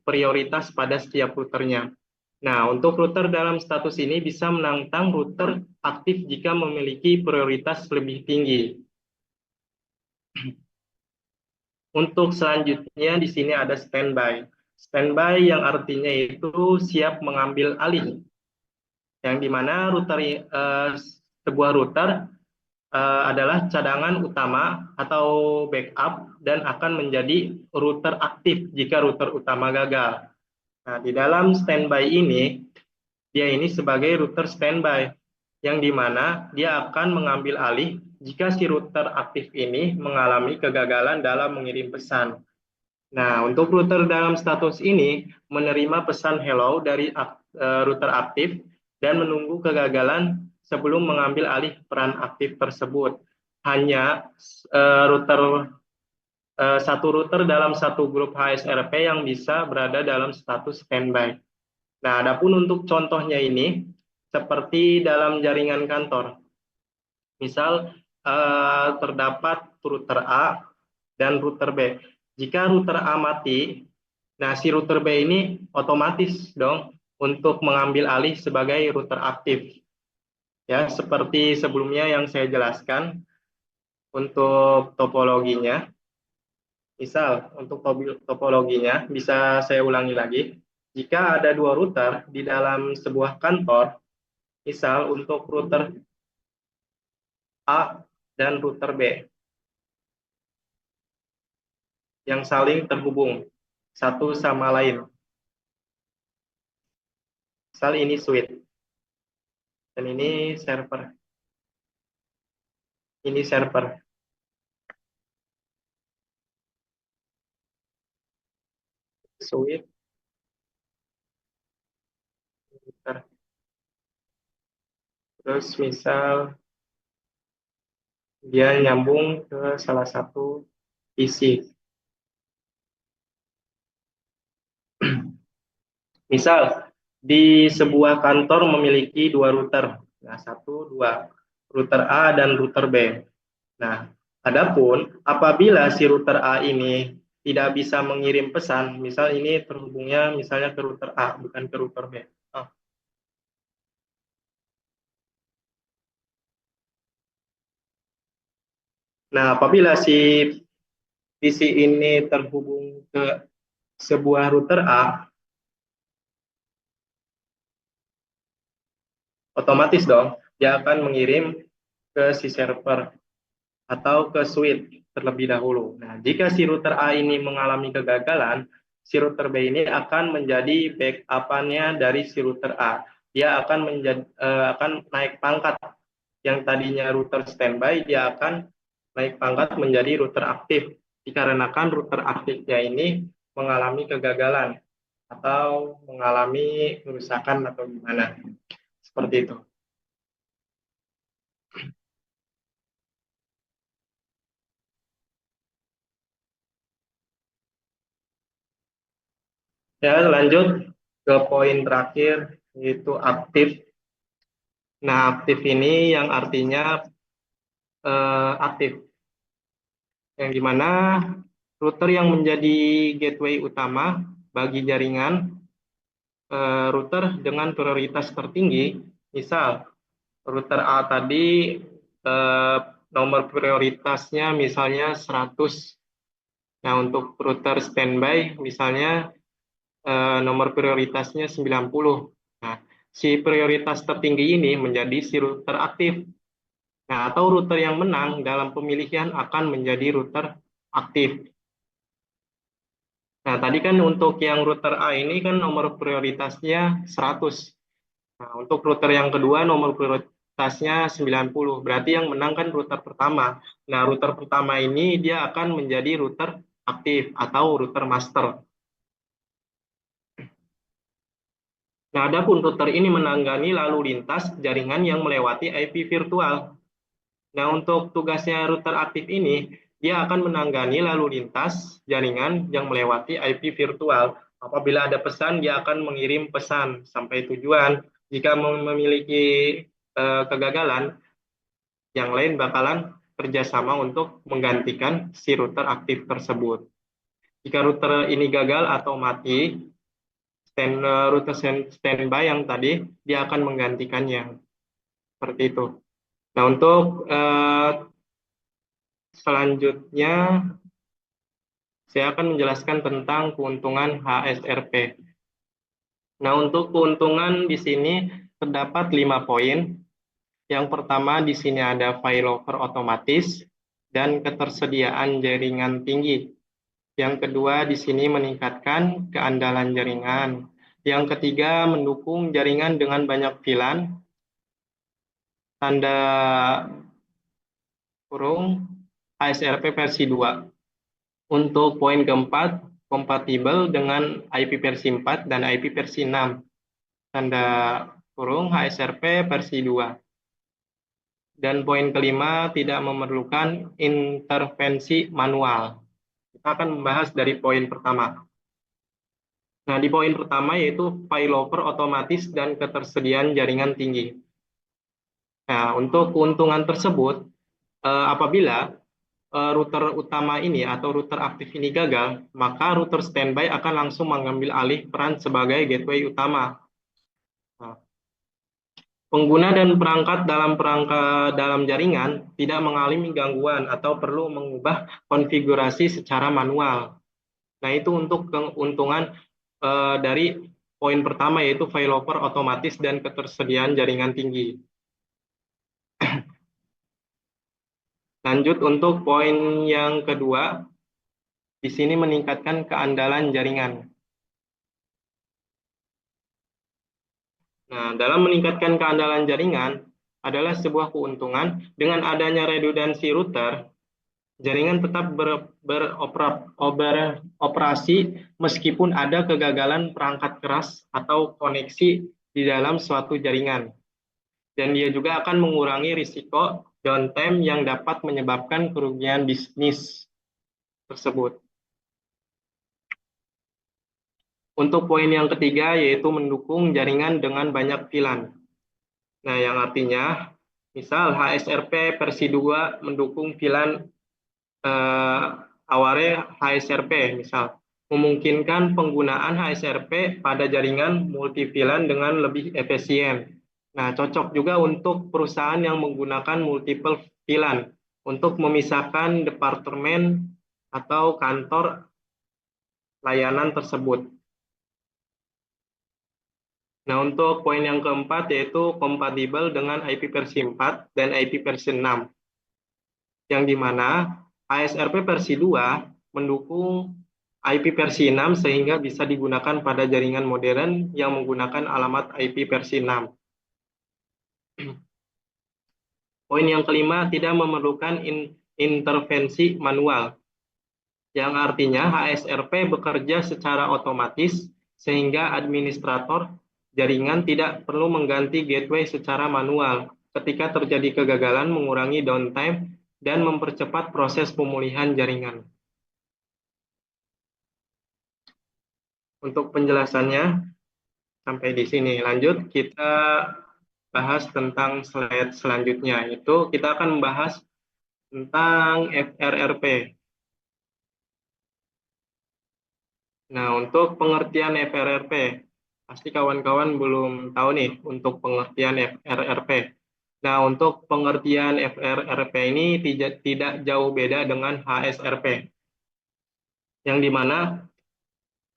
prioritas pada setiap routernya. Nah, untuk router dalam status ini bisa menantang router aktif jika memiliki prioritas lebih tinggi. Untuk selanjutnya di sini ada standby. Standby yang artinya itu siap mengambil alih. Yang dimana sebuah router adalah cadangan utama atau backup dan akan menjadi router aktif jika router utama gagal. Nah, di dalam standby ini, dia ini sebagai router standby, yang dimana dia akan mengambil alih jika si router aktif ini mengalami kegagalan dalam mengirim pesan. Nah, untuk router dalam status ini menerima pesan hello dari router aktif dan menunggu kegagalan sebelum mengambil alih peran aktif tersebut. Hanya satu router dalam satu grup HSRP yang bisa berada dalam status standby. Nah, adapun untuk contohnya ini seperti dalam jaringan kantor. Misal terdapat router A dan router B. Jika router A mati, nah si router B ini otomatis dong untuk mengambil alih sebagai router aktif. Ya, seperti sebelumnya yang saya jelaskan untuk topologinya. Misal untuk topologinya bisa saya ulangi lagi. Jika ada dua router di dalam sebuah kantor, misal untuk router A dan router B yang saling terhubung satu sama lain. Misal ini switch dan ini server. Ini server. switch router. Terus misal dia nyambung ke salah satu PC. Misal di sebuah kantor memiliki dua router. Nah, satu, dua. Router A dan router B. Nah, adapun apabila si router A ini tidak bisa mengirim pesan, misal ini terhubungnya misalnya ke router A, bukan ke router B. Nah, apabila si PC ini terhubung ke sebuah router A, otomatis dong dia akan mengirim ke si server atau ke switch terlebih dahulu. Nah, jika si router A ini mengalami kegagalan, si router B ini akan menjadi backup-nya dari si router A. Dia akan naik pangkat, yang tadinya router standby, dia akan naik pangkat menjadi router aktif. Dikarenakan router aktifnya ini mengalami kegagalan atau mengalami kerusakan atau gimana. Seperti itu. Ya, lanjut ke poin terakhir, yaitu aktif. Nah, aktif ini yang artinya aktif, yang dimana router yang menjadi gateway utama bagi jaringan, router dengan prioritas tertinggi, misal router A tadi nomor prioritasnya misalnya 100. Nah, untuk router standby misalnya nomor prioritasnya 90. Nah, si prioritas tertinggi ini menjadi si router aktif. Nah, atau router yang menang dalam pemilihan akan menjadi router aktif. Nah, tadi kan untuk yang router A ini kan nomor prioritasnya 100. Nah, untuk router yang kedua nomor prioritasnya 90. Berarti yang menang kan router pertama. Nah, router pertama ini dia akan menjadi router aktif atau router master. Nah, adapun router ini menangani lalu lintas jaringan yang melewati IP virtual. Nah, untuk tugasnya router aktif ini, dia akan menangani lalu lintas jaringan yang melewati IP virtual. Apabila ada pesan, dia akan mengirim pesan sampai tujuan. Jika memiliki kegagalan, yang lain bakalan kerjasama untuk menggantikan si router aktif tersebut. Jika router ini gagal atau mati, router standby yang tadi, dia akan menggantikannya. Seperti itu. Nah, untuk selanjutnya, saya akan menjelaskan tentang keuntungan HSRP. Nah, untuk keuntungan di sini terdapat 5 poin. Yang pertama, di sini ada failover otomatis dan ketersediaan jaringan tinggi. Yang kedua, di sini meningkatkan keandalan jaringan. Yang ketiga, mendukung jaringan dengan banyak VLAN. Tanda kurung HSRP versi 2. Untuk poin keempat, kompatibel dengan IP versi 4 dan IP versi 6. Tanda kurung HSRP versi 2. Dan poin kelima, tidak memerlukan intervensi manual. Kita akan membahas dari poin pertama. Nah, di poin pertama yaitu failover otomatis dan ketersediaan jaringan tinggi. Nah, untuk keuntungan tersebut, apabila router utama ini atau router aktif ini gagal, maka router standby akan langsung mengambil alih peran sebagai gateway utama. Nah, pengguna dan perangkat dalam jaringan tidak mengalami gangguan atau perlu mengubah konfigurasi secara manual. Nah, itu untuk keuntungan dari poin pertama yaitu failover otomatis dan ketersediaan jaringan tinggi. Lanjut untuk poin yang kedua, di sini meningkatkan keandalan jaringan. Nah, dalam meningkatkan keandalan jaringan adalah sebuah keuntungan dengan adanya redundansi router. Jaringan tetap beroperasi meskipun ada kegagalan perangkat keras atau koneksi di dalam suatu jaringan. Dan dia juga akan mengurangi risiko downtime yang dapat menyebabkan kerugian bisnis tersebut. Untuk poin yang ketiga yaitu mendukung jaringan dengan banyak VLAN. Nah, yang artinya misal HSRP versi 2 mendukung VLAN aware HSRP misal, memungkinkan penggunaan HSRP pada jaringan multi VLAN dengan lebih efisien. Nah, cocok juga untuk perusahaan yang menggunakan multiple VLAN untuk memisahkan departemen atau kantor layanan tersebut. Nah, untuk poin yang keempat yaitu kompatibel dengan IP versi 4 dan IP versi 6. Yang dimana ASRP versi 2 mendukung IP versi 6 sehingga bisa digunakan pada jaringan modern yang menggunakan alamat IP versi 6. Poin yang kelima, tidak memerlukan intervensi manual, yang artinya HSRP bekerja secara otomatis sehingga administrator jaringan tidak perlu mengganti gateway secara manual ketika terjadi kegagalan, mengurangi downtime, dan mempercepat proses pemulihan jaringan. Untuk penjelasannya sampai di sini. Lanjut, kita bahas tentang slide selanjutnya. Itu kita akan membahas tentang FRRP. Nah, untuk pengertian FRRP, pasti kawan-kawan belum tahu nih untuk pengertian FRRP. Nah, untuk pengertian FRRP ini tidak jauh beda dengan HSRP. Yang dimana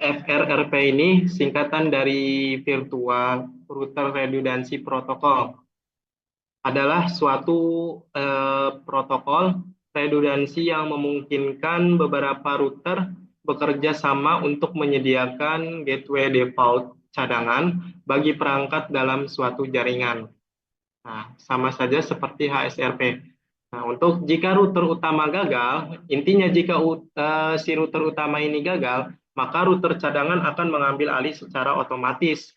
FRRP ini singkatan dari Virtual Router Redundancy Protocol. Adalah suatu protokol redundansi yang memungkinkan beberapa router bekerja sama untuk menyediakan gateway default cadangan bagi perangkat dalam suatu jaringan. Nah, sama saja seperti HSRP. Nah, untuk jika router utama gagal, intinya jika si router utama ini gagal, maka router cadangan akan mengambil alih secara otomatis.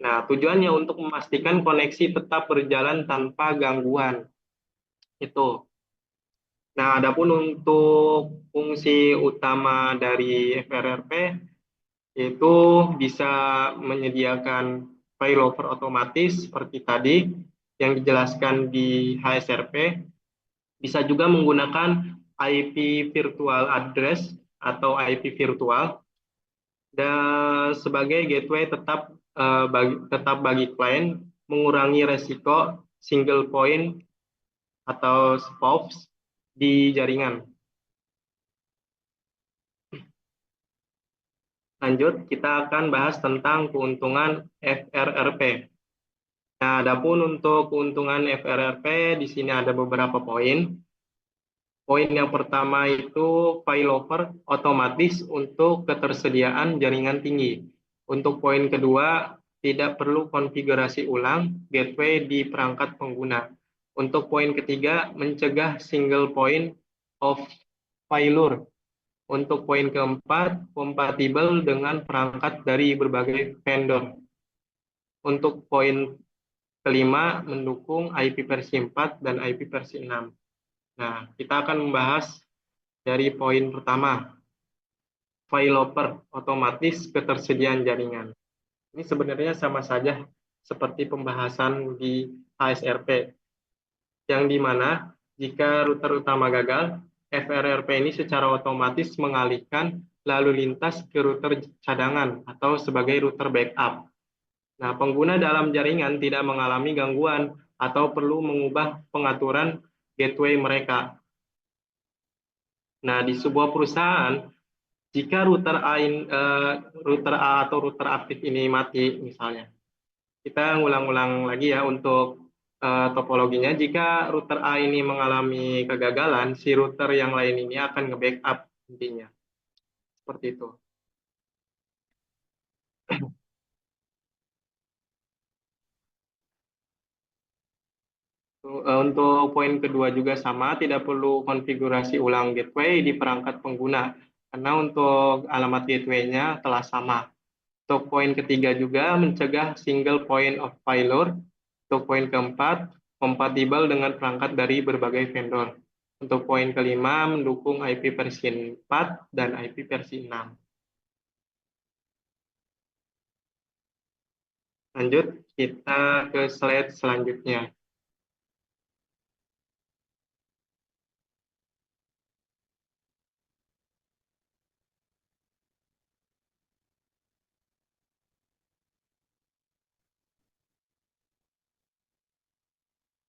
Nah, tujuannya untuk memastikan koneksi tetap berjalan tanpa gangguan. Itu. Nah, adapun untuk fungsi utama dari FRRP itu bisa menyediakan failover otomatis seperti tadi yang dijelaskan di HSRP, bisa juga menggunakan IP virtual address atau IP virtual dan sebagai gateway tetap bagi klien, mengurangi resiko single point atau SPOFs di jaringan. Lanjut, kita akan bahas tentang keuntungan FRRP. Nah, adapun untuk keuntungan FRRP, di sini ada beberapa poin. Poin yang pertama itu failover otomatis untuk ketersediaan jaringan tinggi. Untuk poin kedua, tidak perlu konfigurasi ulang gateway di perangkat pengguna. Untuk poin ketiga, mencegah single point of failure. Untuk poin keempat, kompatibel dengan perangkat dari berbagai vendor. Untuk poin kelima, mendukung IP versi 4 dan IP versi 6. Nah, kita akan membahas dari poin pertama, failover otomatis ketersediaan jaringan. Ini sebenarnya sama saja seperti pembahasan di HSRP, yang dimana jika router utama gagal, FRRP ini secara otomatis mengalihkan lalu lintas ke router cadangan atau sebagai router backup. Nah, pengguna dalam jaringan tidak mengalami gangguan atau perlu mengubah pengaturan gateway mereka. Nah, di sebuah perusahaan, jika router A atau router aktif ini mati misalnya, kita ngulang-ulang lagi ya untuk topologinya. Jika router A ini mengalami kegagalan, si router yang lain ini akan nge-backup intinya. Seperti itu. Untuk poin kedua juga sama, tidak perlu konfigurasi ulang gateway di perangkat pengguna, karena untuk alamat gateway-nya telah sama. Untuk poin ketiga juga mencegah single point of failure. Untuk poin keempat, kompatibel dengan perangkat dari berbagai vendor. Untuk poin kelima, mendukung IP versi 4 dan IP versi 6. Lanjut, kita ke slide selanjutnya.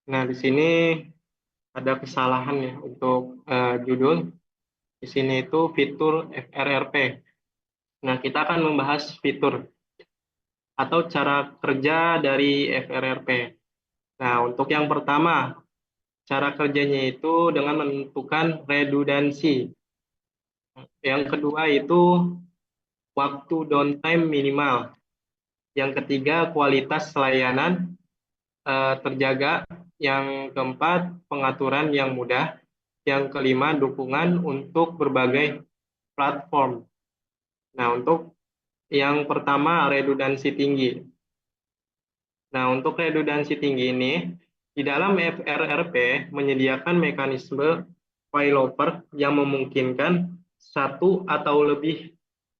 Nah, di sini ada kesalahan ya untuk judul. Di sini itu fitur FRRP. Nah, kita akan membahas fitur atau cara kerja dari FRRP. Nah, untuk yang pertama, cara kerjanya itu dengan menentukan redundancy. Yang kedua itu waktu downtime minimal. Yang ketiga, kualitas layanan terjaga. Yang keempat, pengaturan yang mudah. Yang kelima, dukungan untuk berbagai platform. Nah, untuk yang pertama, redundansi tinggi. Nah, untuk redundansi tinggi ini, di dalam FRRP menyediakan mekanisme failover yang memungkinkan satu atau lebih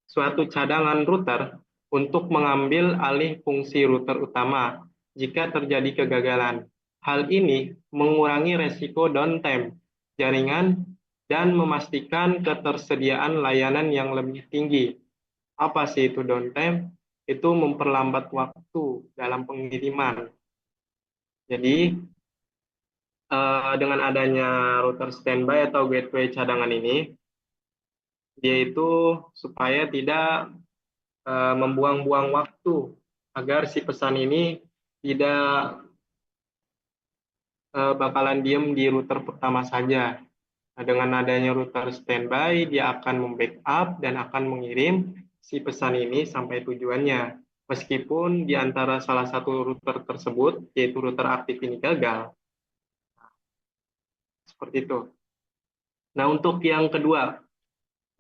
suatu cadangan router untuk mengambil alih fungsi router utama jika terjadi kegagalan. Hal ini mengurangi resiko downtime jaringan dan memastikan ketersediaan layanan yang lebih tinggi. Apa sih itu downtime? Itu memperlambat waktu dalam pengiriman. Jadi, dengan adanya router standby atau gateway cadangan ini, dia itu supaya tidak membuang-buang waktu agar si pesan ini tidak bakalan diem di router pertama saja. Nah, dengan adanya router standby, dia akan membackup dan akan mengirim si pesan ini sampai tujuannya. Meskipun di antara salah satu router tersebut, yaitu router aktif ini gagal. Seperti itu. Nah, untuk yang kedua,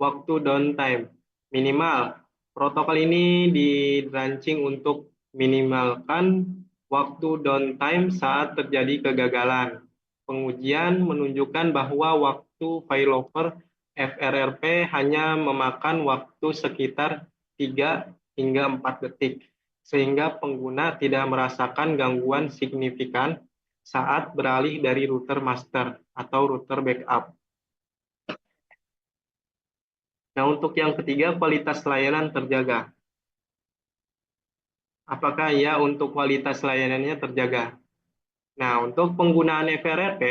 waktu downtime minimal. Protokol ini dirancang untuk minimalkan waktu downtime saat terjadi kegagalan. Pengujian menunjukkan bahwa waktu failover FRRP hanya memakan waktu sekitar 3 hingga 4 detik, sehingga pengguna tidak merasakan gangguan signifikan saat beralih dari router master atau router backup. Nah, untuk yang ketiga, kualitas layanan terjaga. Apakah ya untuk kualitas layanannya terjaga? Nah, untuk penggunaan FRRP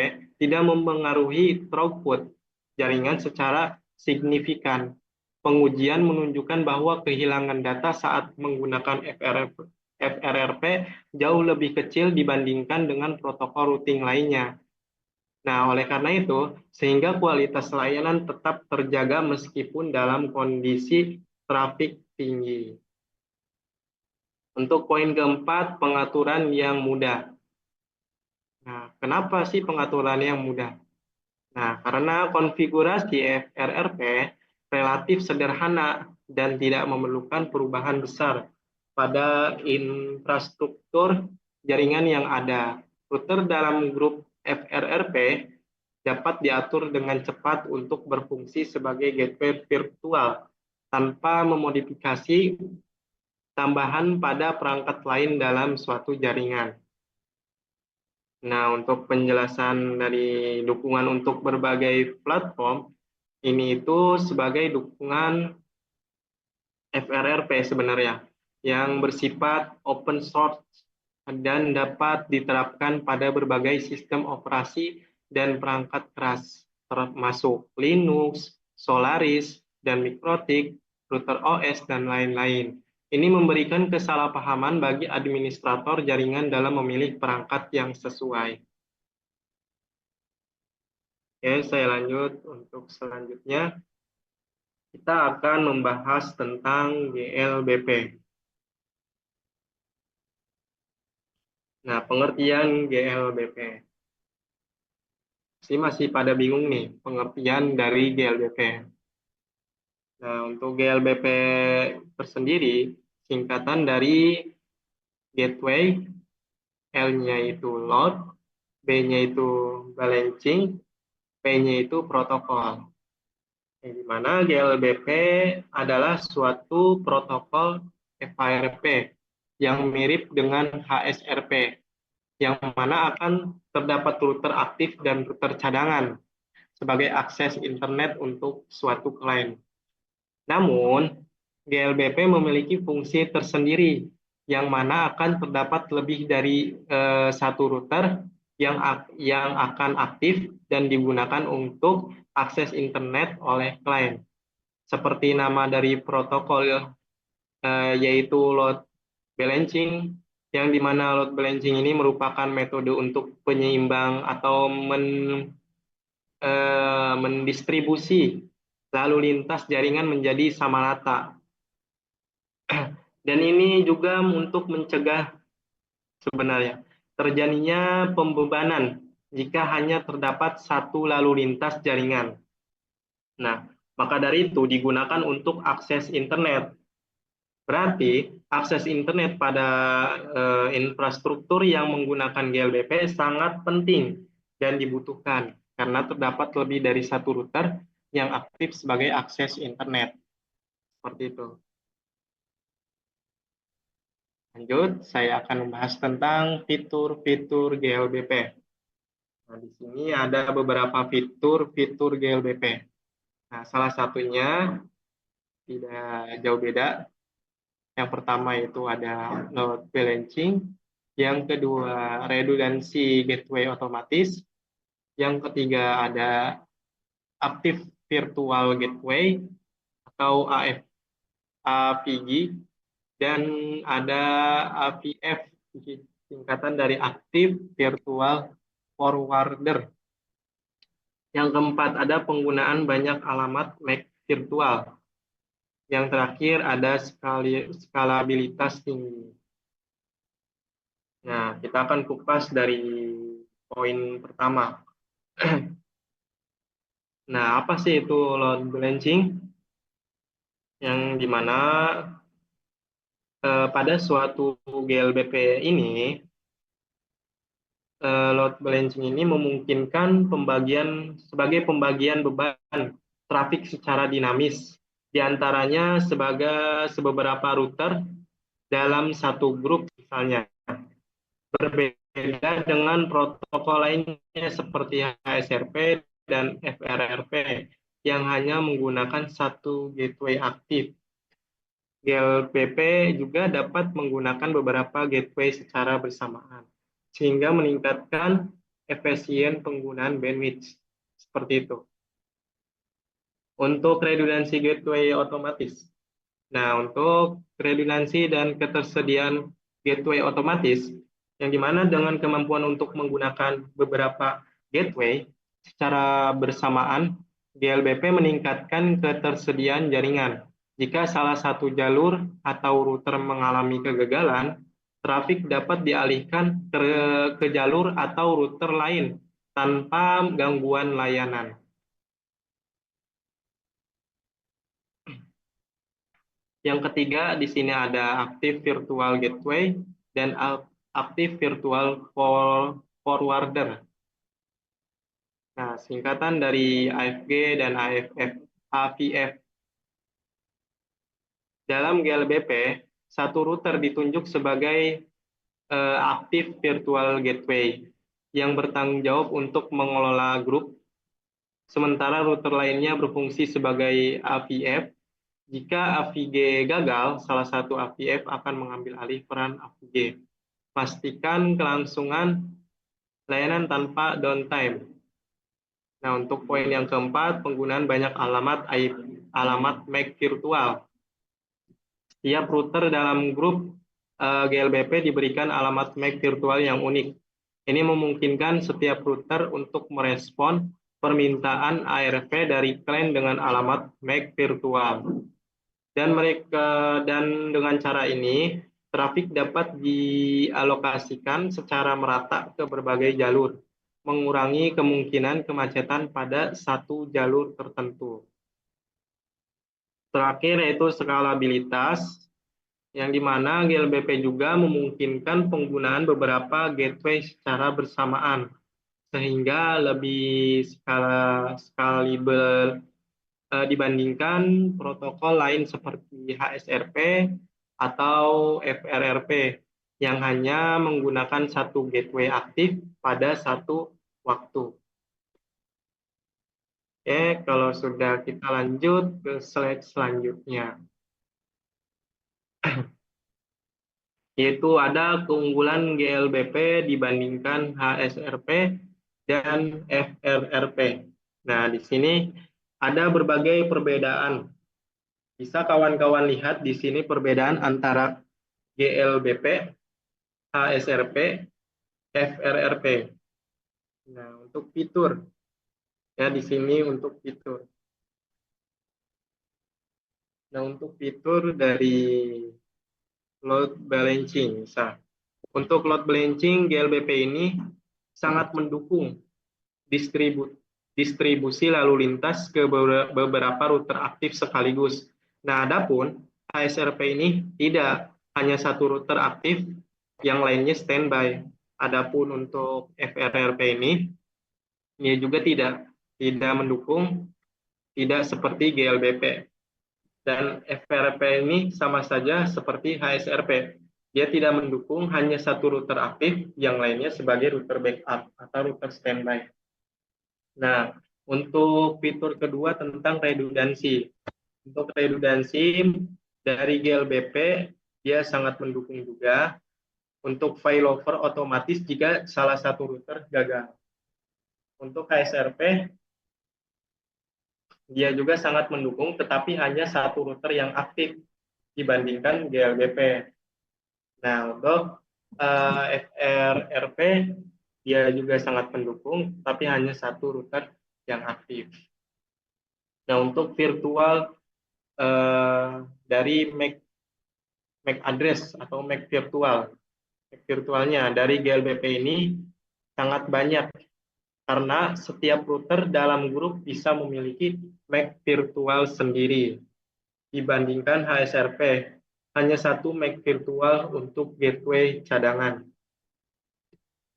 tidak mempengaruhi throughput jaringan secara signifikan. Pengujian menunjukkan bahwa kehilangan data saat menggunakan FRRP jauh lebih kecil dibandingkan dengan protokol routing lainnya. Nah, oleh karena itu, sehingga kualitas layanan tetap terjaga meskipun dalam kondisi trafik tinggi. Untuk poin keempat, pengaturan yang mudah. Nah, kenapa sih pengaturan yang mudah? Nah, karena konfigurasi FRRP relatif sederhana dan tidak memerlukan perubahan besar pada infrastruktur jaringan yang ada. Router dalam grup FRRP dapat diatur dengan cepat untuk berfungsi sebagai gateway virtual tanpa memodifikasi tambahan pada perangkat lain dalam suatu jaringan. Nah, untuk penjelasan dari dukungan untuk berbagai platform, ini itu sebagai dukungan FRRP sebenarnya, yang bersifat open source dan dapat diterapkan pada berbagai sistem operasi dan perangkat keras, termasuk Linux, Solaris, dan Mikrotik, router OS, dan lain-lain. Ini memberikan kesalahpahaman bagi administrator jaringan dalam memilih perangkat yang sesuai. Oke, saya lanjut untuk selanjutnya. Kita akan membahas tentang GLBP. Nah, pengertian GLBP. masih pada bingung nih pengertian dari GLBP. Nah, untuk GLBP tersendiri singkatan dari gateway, L-nya itu load, B-nya itu balancing, P-nya itu protokol. Yang dimana GLBP adalah suatu protokol FHRP yang mirip dengan HSRP, yang mana akan terdapat router aktif dan router cadangan sebagai akses internet untuk suatu klien. Namun, GLBP memiliki fungsi tersendiri yang mana akan terdapat lebih dari satu router yang akan aktif dan digunakan untuk akses internet oleh klien. Seperti nama dari protokol yaitu load balancing, yang dimana load balancing ini merupakan metode untuk penyeimbang atau mendistribusi lalu lintas jaringan menjadi sama rata. Dan ini juga untuk mencegah sebenarnya terjadinya pembebanan jika hanya terdapat satu lalu lintas jaringan. Nah, maka dari itu digunakan untuk akses internet. Berarti akses internet pada infrastruktur yang menggunakan GLBP sangat penting dan dibutuhkan karena terdapat lebih dari satu router yang aktif sebagai akses internet. Seperti itu. Lanjut, saya akan membahas tentang fitur-fitur GLBP. Nah, di sini ada beberapa fitur-fitur GLBP. Nah, salah satunya tidak jauh beda. Yang pertama itu ada load balancing, yang kedua redundancy gateway otomatis, yang ketiga ada active virtual gateway atau AVG, dan ada AVF, singkatan dari Active Virtual Forwarder. Yang keempat ada penggunaan banyak alamat MAC virtual. Yang terakhir ada skalabilitas tinggi. Nah, kita akan kupas dari poin pertama. Nah, apa sih itu load balancing? Yang dimana pada suatu GLBP ini, load balancing ini memungkinkan sebagai pembagian beban trafik secara dinamis, diantaranya sebagai beberapa router dalam satu grup misalnya. Berbeda dengan protokol lainnya seperti HSRP dan FRRP yang hanya menggunakan satu gateway aktif. GLBP juga dapat menggunakan beberapa gateway secara bersamaan, sehingga meningkatkan efisien penggunaan bandwidth. Seperti itu. Untuk redundansi gateway otomatis. Nah, untuk redundansi dan ketersediaan gateway otomatis, yang dimana dengan kemampuan untuk menggunakan beberapa gateway secara bersamaan, GLBP meningkatkan ketersediaan jaringan. Jika salah satu jalur atau router mengalami kegagalan, trafik dapat dialihkan ke jalur atau router lain tanpa gangguan layanan. Yang ketiga, di sini ada Active Virtual Gateway dan Active Virtual Forwarder. Nah, singkatan dari AFG dan AVF. Dalam GLBP, satu router ditunjuk sebagai Active Virtual Gateway yang bertanggung jawab untuk mengelola grup, sementara router lainnya berfungsi sebagai AVF. Jika AVG gagal, salah satu AVF akan mengambil alih peran AVG. Pastikan kelangsungan layanan tanpa downtime. Nah, untuk poin yang keempat, penggunaan banyak alamat MAC virtual. Setiap router dalam grup GLBP diberikan alamat MAC virtual yang unik. Ini memungkinkan setiap router untuk merespon permintaan ARV dari klien dengan alamat MAC virtual. Dan dengan cara ini, trafik dapat dialokasikan secara merata ke berbagai jalur mengurangi kemungkinan kemacetan pada satu jalur tertentu. Terakhir yaitu skalabilitas, yang dimana GLBP juga memungkinkan penggunaan beberapa gateway secara bersamaan, sehingga lebih skalibel dibandingkan protokol lain seperti HSRP atau FRRP yang hanya menggunakan satu gateway aktif pada satu waktu. Oke, kalau sudah kita lanjut ke slide selanjutnya. Yaitu ada keunggulan GLBP dibandingkan HSRP dan FRRP. Nah, di sini ada berbagai perbedaan. Bisa kawan-kawan lihat di sini perbedaan antara GLBP, HSRP, FRRP. Nah, untuk fitur, ya di sini untuk fitur. Nah, untuk fitur dari load balancing, misal. Untuk load balancing, GLBP ini sangat mendukung distribusi lalu lintas ke beberapa router aktif sekaligus. Nah, adapun HSRP ini tidak, hanya satu router aktif, yang lainnya standby. Adapun untuk FRRP ini juga tidak mendukung, tidak seperti GLBP. Dan FRP ini sama saja seperti HSRP. Dia tidak mendukung, hanya satu router aktif, yang lainnya sebagai router backup atau router standby. Nah, untuk fitur kedua tentang redundansi. Untuk redundansi dari GLBP, dia sangat mendukung juga untuk failover otomatis jika salah satu router gagal. Untuk HSRP, dia juga sangat mendukung, tetapi hanya satu router yang aktif dibandingkan GLBP. Nah, untuk FRRP, dia juga sangat mendukung, tapi hanya satu router yang aktif. Nah, untuk virtual dari MAC address atau MAC virtualnya dari GLBP ini sangat banyak, karena setiap router dalam grup bisa memiliki MAC virtual sendiri. Dibandingkan HSRP, hanya satu MAC virtual untuk gateway cadangan.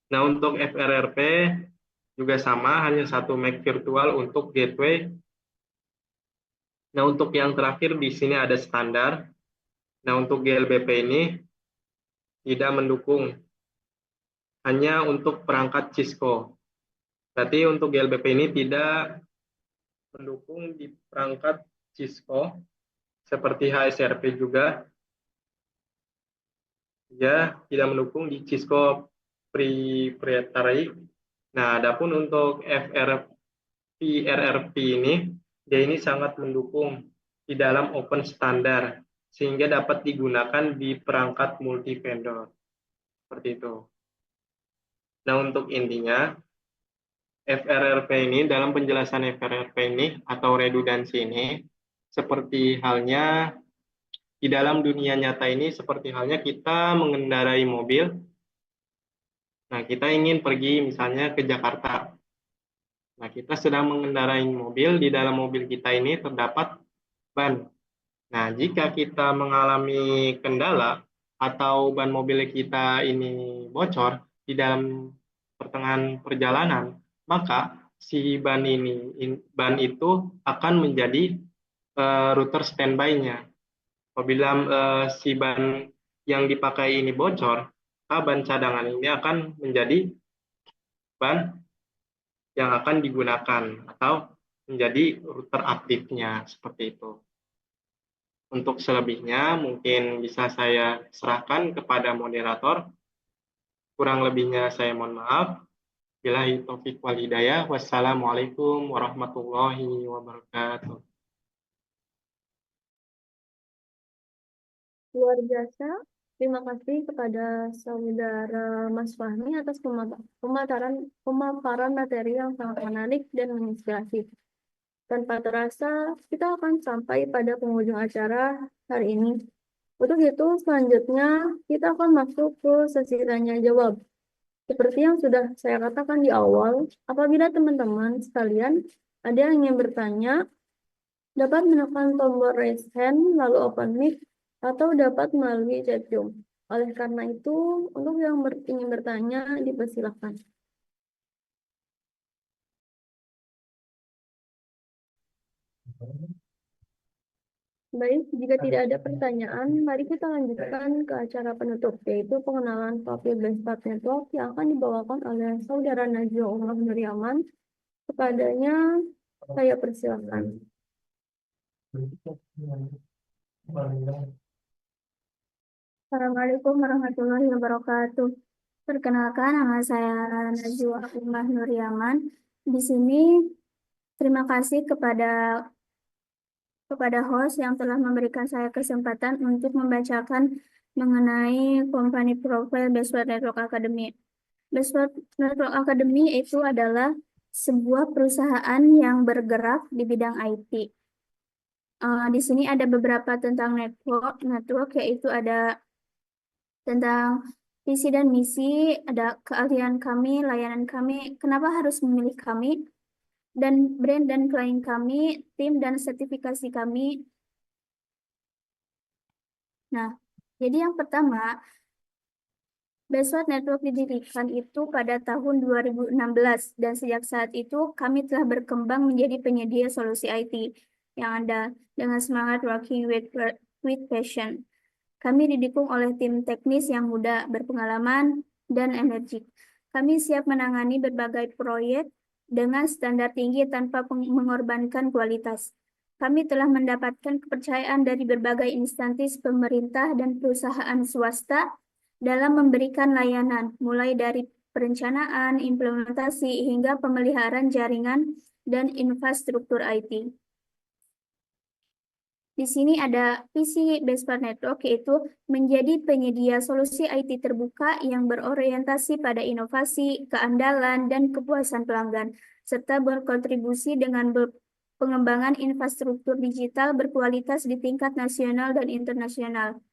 Nah, untuk FRRP juga sama, hanya satu MAC virtual untuk gateway. Nah, untuk yang terakhir di sini ada standar. Nah, untuk GLBP ini tidak mendukung, hanya untuk perangkat Cisco. Berarti untuk GLBP ini tidak mendukung di perangkat Cisco, seperti HSRP juga. Ya, tidak mendukung di Cisco proprietary. Nah, adapun untuk FRRP ini, dia ini sangat mendukung di dalam open standar, sehingga dapat digunakan di perangkat multi vendor. Seperti itu. Nah, untuk intinya, FRRP ini, dalam penjelasan FRRP ini atau redundansi ini, seperti halnya di dalam dunia nyata ini, seperti halnya kita mengendarai mobil. Nah, kita ingin pergi misalnya ke Jakarta. Nah, kita sedang mengendarai mobil, di dalam mobil kita ini terdapat ban. Nah, jika kita mengalami kendala atau ban mobil kita ini bocor di dalam pertengahan perjalanan, maka si ban itu akan menjadi router standby-nya. Apabila si ban yang dipakai ini bocor, maka ban cadangan ini akan menjadi ban yang akan digunakan atau menjadi router aktifnya, seperti itu. Untuk selebihnya mungkin bisa saya serahkan kepada moderator. Kurang lebihnya saya mohon maaf. Billahi taufik wal hidayah. Wassalamualaikum warahmatullahi wabarakatuh. Luar biasa. Terima kasih kepada saudara Mas Fahmi atas pemaparan materi yang sangat menarik dan menginspirasi. Tanpa terasa, kita akan sampai pada penghujung acara hari ini. Untuk itu, selanjutnya kita akan masuk ke sesi tanya jawab. Seperti yang sudah saya katakan di awal, apabila teman-teman sekalian ada yang ingin bertanya, dapat menekan tombol raise hand lalu open mic atau dapat melalui chat room. Oleh karena itu, untuk yang ingin bertanya dipersilakan. Baik, jika tidak ada pertanyaan, mari kita lanjutkan ke acara penutup, yaitu pengenalan profil Benchmark Network yang akan dibawakan oleh Saudara Najwa Umar Nuryaman. Kepadanya, saya persilakan. Assalamualaikum warahmatullahi wabarakatuh. Perkenalkan, nama saya Najwa Umar Nuryaman. Di sini terima kasih kepada host yang telah memberikan saya kesempatan untuk membacakan mengenai company profile Bestward Network Academy. Bestward Network Academy itu adalah sebuah perusahaan yang bergerak di bidang IT. Di sini ada beberapa tentang network yaitu ada tentang visi dan misi, ada keahlian kami, layanan kami, kenapa harus memilih kami, dan brand dan klien kami, tim dan sertifikasi kami. Nah, jadi yang pertama, Bestward Network didirikan itu pada tahun 2016 dan sejak saat itu kami telah berkembang menjadi penyedia solusi IT yang ada dengan semangat working with passion. Kami didukung oleh tim teknis yang muda, berpengalaman, dan energik. Kami siap menangani berbagai proyek dengan standar tinggi tanpa mengorbankan kualitas. Kami telah mendapatkan kepercayaan dari berbagai instansi pemerintah dan perusahaan swasta dalam memberikan layanan, mulai dari perencanaan, implementasi, hingga pemeliharaan jaringan dan infrastruktur IT. Di sini ada visi Bestward Network, yaitu menjadi penyedia solusi IT terbuka yang berorientasi pada inovasi, keandalan, dan kepuasan pelanggan, serta berkontribusi dengan pengembangan infrastruktur digital berkualitas di tingkat nasional dan internasional.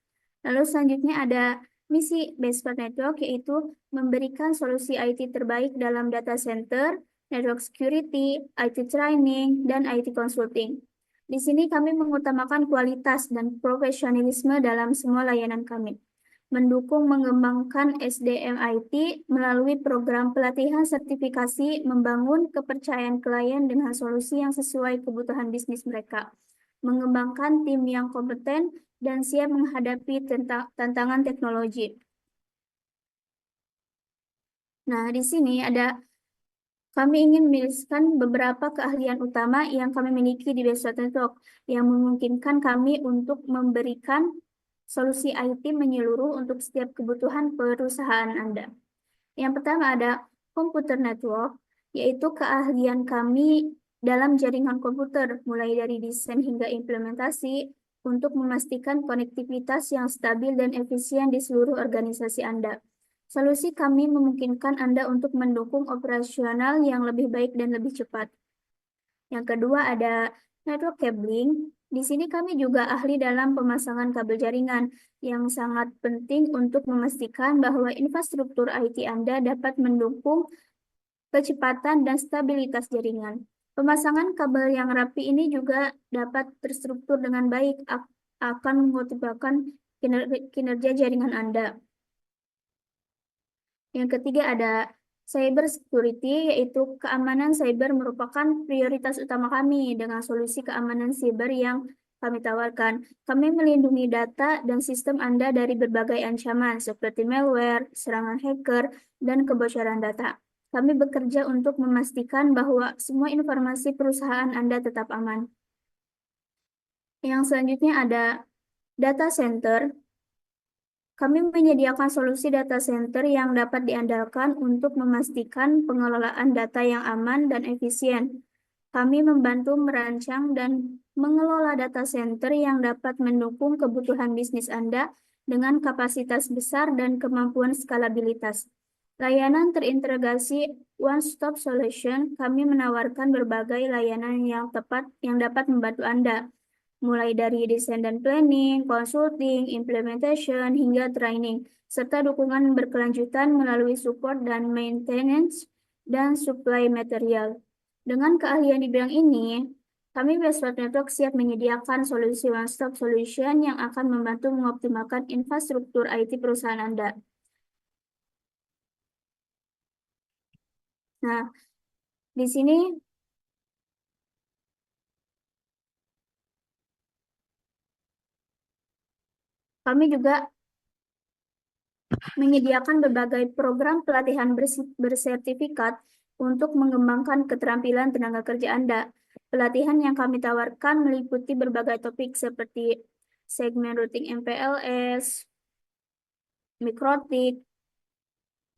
Lalu selanjutnya ada misi Bestward Network, yaitu memberikan solusi IT terbaik dalam data center, network security, IT training, dan IT consulting. Di sini kami mengutamakan kualitas dan profesionalisme dalam semua layanan kami. Mendukung mengembangkan SDM IT melalui program pelatihan sertifikasi, membangun kepercayaan klien dengan solusi yang sesuai kebutuhan bisnis mereka. Mengembangkan tim yang kompeten dan siap menghadapi tantangan teknologi. Nah, di sini kami ingin menuliskan beberapa keahlian utama yang kami miliki di Bestward Network yang memungkinkan kami untuk memberikan solusi IT menyeluruh untuk setiap kebutuhan perusahaan Anda. Yang pertama ada komputer network, yaitu keahlian kami dalam jaringan komputer, mulai dari desain hingga implementasi, untuk memastikan konektivitas yang stabil dan efisien di seluruh organisasi Anda. Solusi kami memungkinkan Anda untuk mendukung operasional yang lebih baik dan lebih cepat. Yang kedua ada network cabling. Di sini kami juga ahli dalam pemasangan kabel jaringan yang sangat penting untuk memastikan bahwa infrastruktur IT Anda dapat mendukung kecepatan dan stabilitas jaringan. Pemasangan kabel yang rapi ini juga dapat terstruktur dengan baik, akan mengoptimalkan kinerja jaringan Anda. Yang ketiga ada cyber security, yaitu keamanan cyber merupakan prioritas utama kami dengan solusi keamanan cyber yang kami tawarkan. Kami melindungi data dan sistem Anda dari berbagai ancaman seperti malware, serangan hacker, dan kebocoran data. Kami bekerja untuk memastikan bahwa semua informasi perusahaan Anda tetap aman. Yang selanjutnya ada data center. Kami menyediakan solusi data center yang dapat diandalkan untuk memastikan pengelolaan data yang aman dan efisien. Kami membantu merancang dan mengelola data center yang dapat mendukung kebutuhan bisnis Anda dengan kapasitas besar dan kemampuan skalabilitas. Layanan terintegrasi one-stop solution, kami menawarkan berbagai layanan yang tepat yang dapat membantu Anda mulai dari desain dan planning, consulting, implementation, hingga training, serta dukungan berkelanjutan melalui support dan maintenance dan supply material. Dengan keahlian di bidang ini, kami Westward Network siap menyediakan solusi one-stop solution yang akan membantu mengoptimalkan infrastruktur IT perusahaan Anda. Nah, di sini kami juga menyediakan berbagai program pelatihan bersertifikat untuk mengembangkan keterampilan tenaga kerja Anda. Pelatihan yang kami tawarkan meliputi berbagai topik seperti segmen routing MPLS, mikrotik,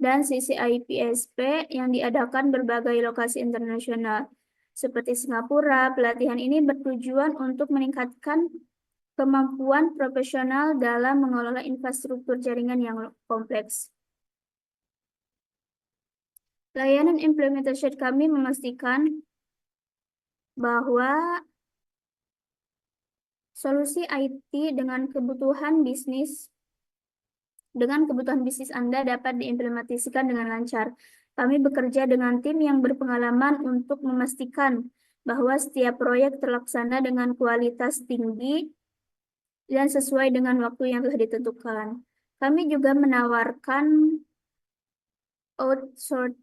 dan CCIPSP yang diadakan berbagai lokasi internasional. Seperti Singapura, pelatihan ini bertujuan untuk meningkatkan kemampuan profesional dalam mengelola infrastruktur jaringan yang kompleks. Layanan implementation kami memastikan bahwa solusi IT dengan kebutuhan bisnis Anda dapat diimplementasikan dengan lancar. Kami bekerja dengan tim yang berpengalaman untuk memastikan bahwa setiap proyek terlaksana dengan kualitas tinggi dan sesuai dengan waktu yang telah ditentukan. Kami juga menawarkan outsource.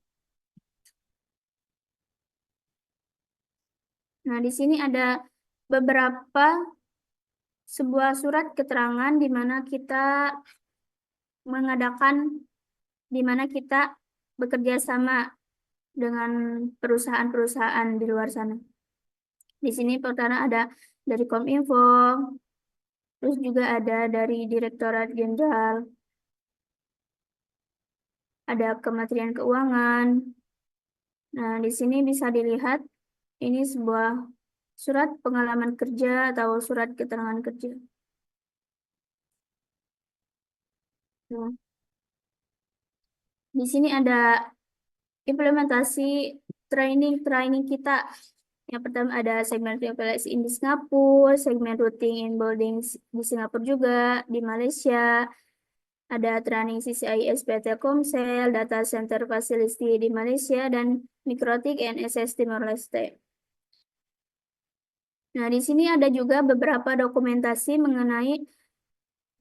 Nah, di sini ada beberapa sebuah surat keterangan di mana kita bekerja sama dengan perusahaan-perusahaan di luar sana. Di sini pertama ada dari Kominfo, terus juga ada dari Direktorat Jenderal, ada Kementerian Keuangan. Nah, di sini bisa dilihat ini sebuah surat pengalaman kerja atau surat keterangan kerja. Nah, di sini ada implementasi training kita. Yang pertama ada segmen PLS di Singapura, segmen routing and boarding di Singapura juga, di Malaysia. Ada training CCI SP Telkomsel, data center facility di Malaysia, dan Mikrotik NSS Timor Leste. Nah, di sini ada juga beberapa dokumentasi mengenai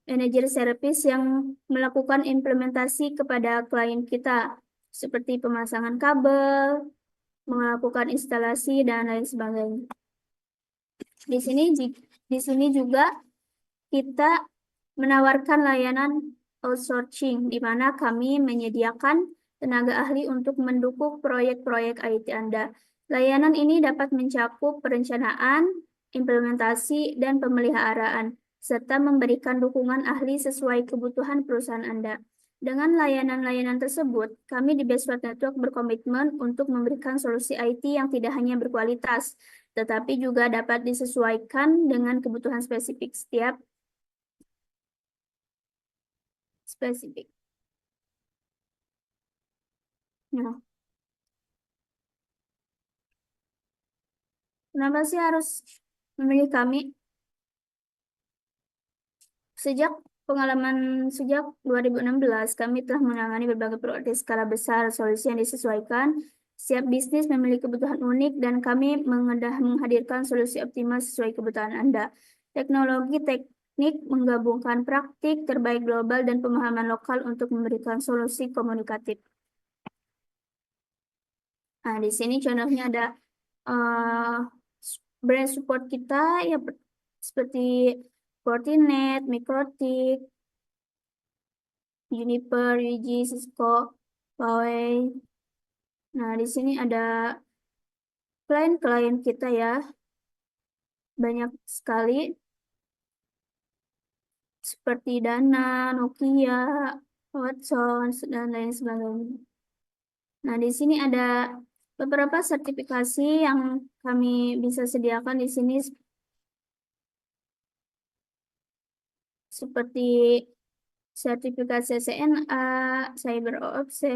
manajer service yang melakukan implementasi kepada klien kita, seperti pemasangan kabel, melakukan instalasi, dan lain sebagainya. Di sini juga kita menawarkan layanan outsourcing, di mana kami menyediakan tenaga ahli untuk mendukung proyek-proyek IT Anda. Layanan ini dapat mencakup perencanaan, implementasi, dan pemeliharaan, serta memberikan dukungan ahli sesuai kebutuhan perusahaan Anda. Dengan layanan-layanan tersebut, kami di Bestward Network berkomitmen untuk memberikan solusi IT yang tidak hanya berkualitas, tetapi juga dapat disesuaikan dengan kebutuhan spesifik setiap spesifik. Nah, kenapa sih harus memilih kami? Sejak 2016, kami telah menangani berbagai proyek skala besar, solusi yang disesuaikan. Setiap bisnis memiliki kebutuhan unik dan kami menghadirkan solusi optimal sesuai kebutuhan Anda. Teknologi teknik menggabungkan praktik terbaik global dan pemahaman lokal untuk memberikan solusi komunikatif. Nah, di sini contohnya ada brand support kita ya seperti Fortinet, Mikrotik, Juniper, UG, Cisco, Huawei. Nah, di sini ada klien-klien kita ya. Banyak sekali. Seperti Dana, Nokia, Watson, dan lain sebagainya. Nah, di sini ada beberapa sertifikasi yang kami bisa sediakan di sini seperti sertifikat CCNA, CyberOps,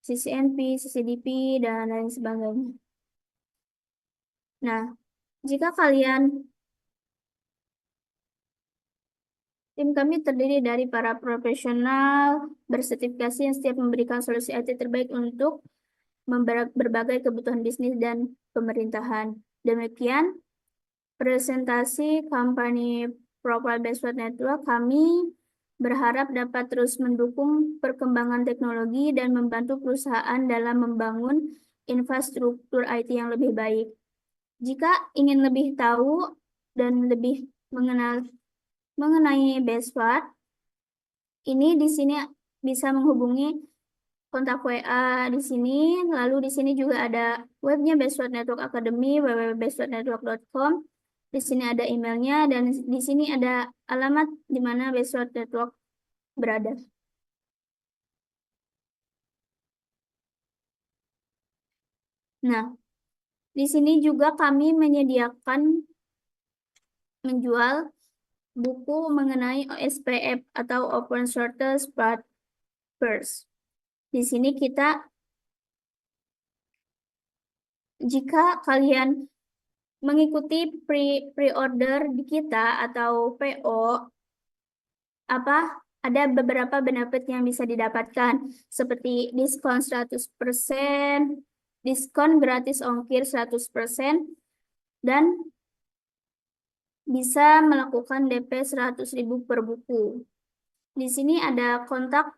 CCNP, CCDP, dan lain sebagainya. Nah, jika kalian Tim kami terdiri dari para profesional bersertifikasi yang setiap memberikan solusi IT terbaik untuk berbagai kebutuhan bisnis dan pemerintahan. Demikian presentasi company Profile Based Network. Kami berharap dapat terus mendukung perkembangan teknologi dan membantu perusahaan dalam membangun infrastruktur IT yang lebih baik. Jika ingin lebih tahu dan lebih mengenai Baseword, ini di sini bisa menghubungi kontak WA di sini. Lalu di sini juga ada webnya Baseword Network Academy, www.basewordnetwork.com. Di sini ada emailnya dan di sini ada alamat di mana Baseword Network berada. Nah, di sini juga kami menjual buku mengenai OSPF atau Open Source Papers. Di sini jika kalian mengikuti pre-order di kita atau PO, ada beberapa benefit yang bisa didapatkan seperti diskon 100%, diskon gratis ongkir 100%, dan bisa melakukan DP 100.000 per buku. Di sini ada kontak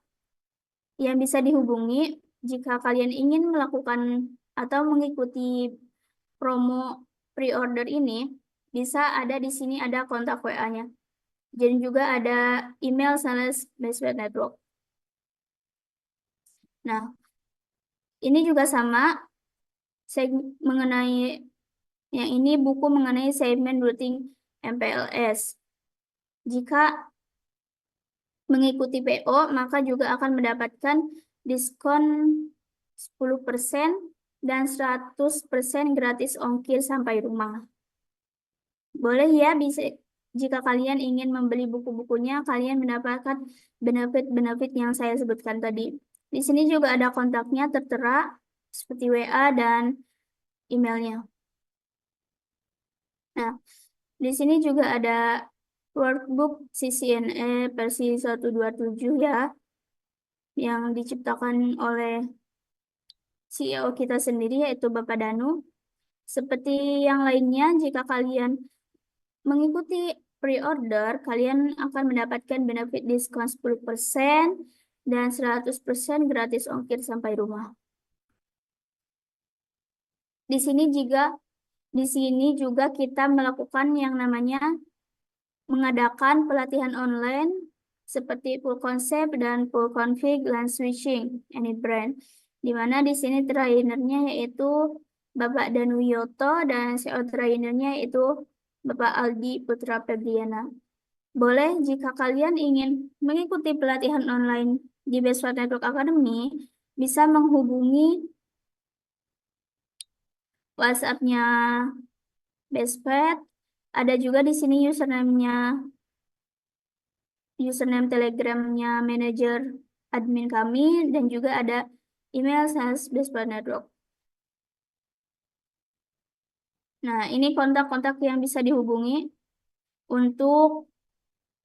yang bisa dihubungi jika kalian ingin melakukan atau mengikuti promo pre-order ini. Bisa ada di sini ada kontak WA-nya. Dan juga ada email sales Baseword Network. Nah, ini juga sama mengenai yang ini buku mengenai segmen routing MPLS. Jika mengikuti PO, maka juga akan mendapatkan diskon 10% dan 100% gratis ongkir sampai rumah. Boleh ya, jika kalian ingin membeli buku-bukunya, kalian mendapatkan benefit-benefit yang saya sebutkan tadi. Di sini juga ada kontaknya tertera seperti WA dan emailnya. Nah, di sini juga ada workbook CCNA versi 127 ya, yang diciptakan oleh CEO kita sendiri yaitu Bapak Danu. Seperti yang lainnya, jika kalian mengikuti pre-order, kalian akan mendapatkan benefit diskon 10% dan 100% gratis ongkir sampai rumah. Di sini juga kita melakukan yang namanya mengadakan pelatihan online seperti full concept dan full config LAN switching any brand. Di mana di sini trainernya yaitu Bapak Danu Yoto dan CEO trainernya yaitu Bapak Aldi Putra Febriana. Boleh jika kalian ingin mengikuti pelatihan online di Baseword Network Academy, bisa menghubungi WhatsApp-nya Baseword. Ada juga di sini username Telegram-nya manajer admin kami, dan juga ada email sales Baseword Network. Nah, ini kontak-kontak yang bisa dihubungi untuk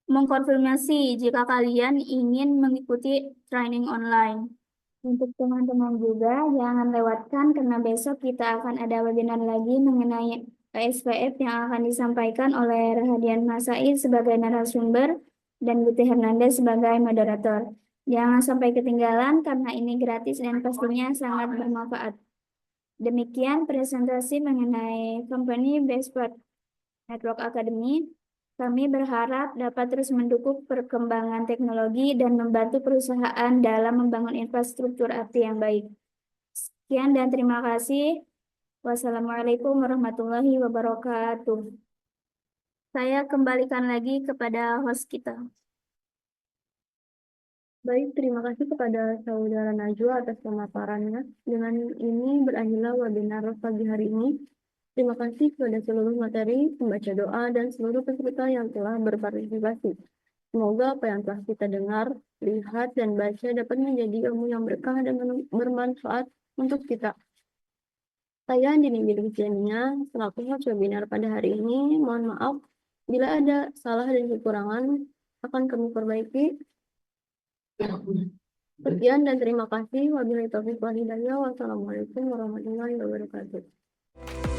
mengkonfirmasi jika kalian ingin mengikuti training online. Untuk teman-teman juga, jangan lewatkan karena besok kita akan ada webinar lagi mengenai OSPF yang akan disampaikan oleh Rahadian Masaid sebagai narasumber dan Guti Hernandez sebagai moderator. Jangan sampai ketinggalan karena ini gratis dan pastinya sangat bermanfaat. Demikian presentasi mengenai company Baseword Network Academy. Kami berharap dapat terus mendukung perkembangan teknologi dan membantu perusahaan dalam membangun infrastruktur IT yang baik. Sekian dan terima kasih. Wassalamualaikum warahmatullahi wabarakatuh. Saya kembalikan lagi kepada host kita. Baik, terima kasih kepada Saudara Najwa atas pemaparannya. Dengan ini berakhirlah webinar pagi hari ini. Terima kasih kepada seluruh materi, pembaca doa, dan seluruh peserta yang telah berpartisipasi. Semoga apa yang telah kita dengar, lihat, dan baca dapat menjadi ilmu yang berkah dan bermanfaat untuk kita. Saya Dini Birgiania, selaku host webinar pada hari ini. Mohon maaf bila ada salah dan kekurangan. akan kami perbaiki. Sekian dan terima kasih. Wabillahi taufiq wal hidayah. Wassalamualaikum warahmatullahi wabarakatuh.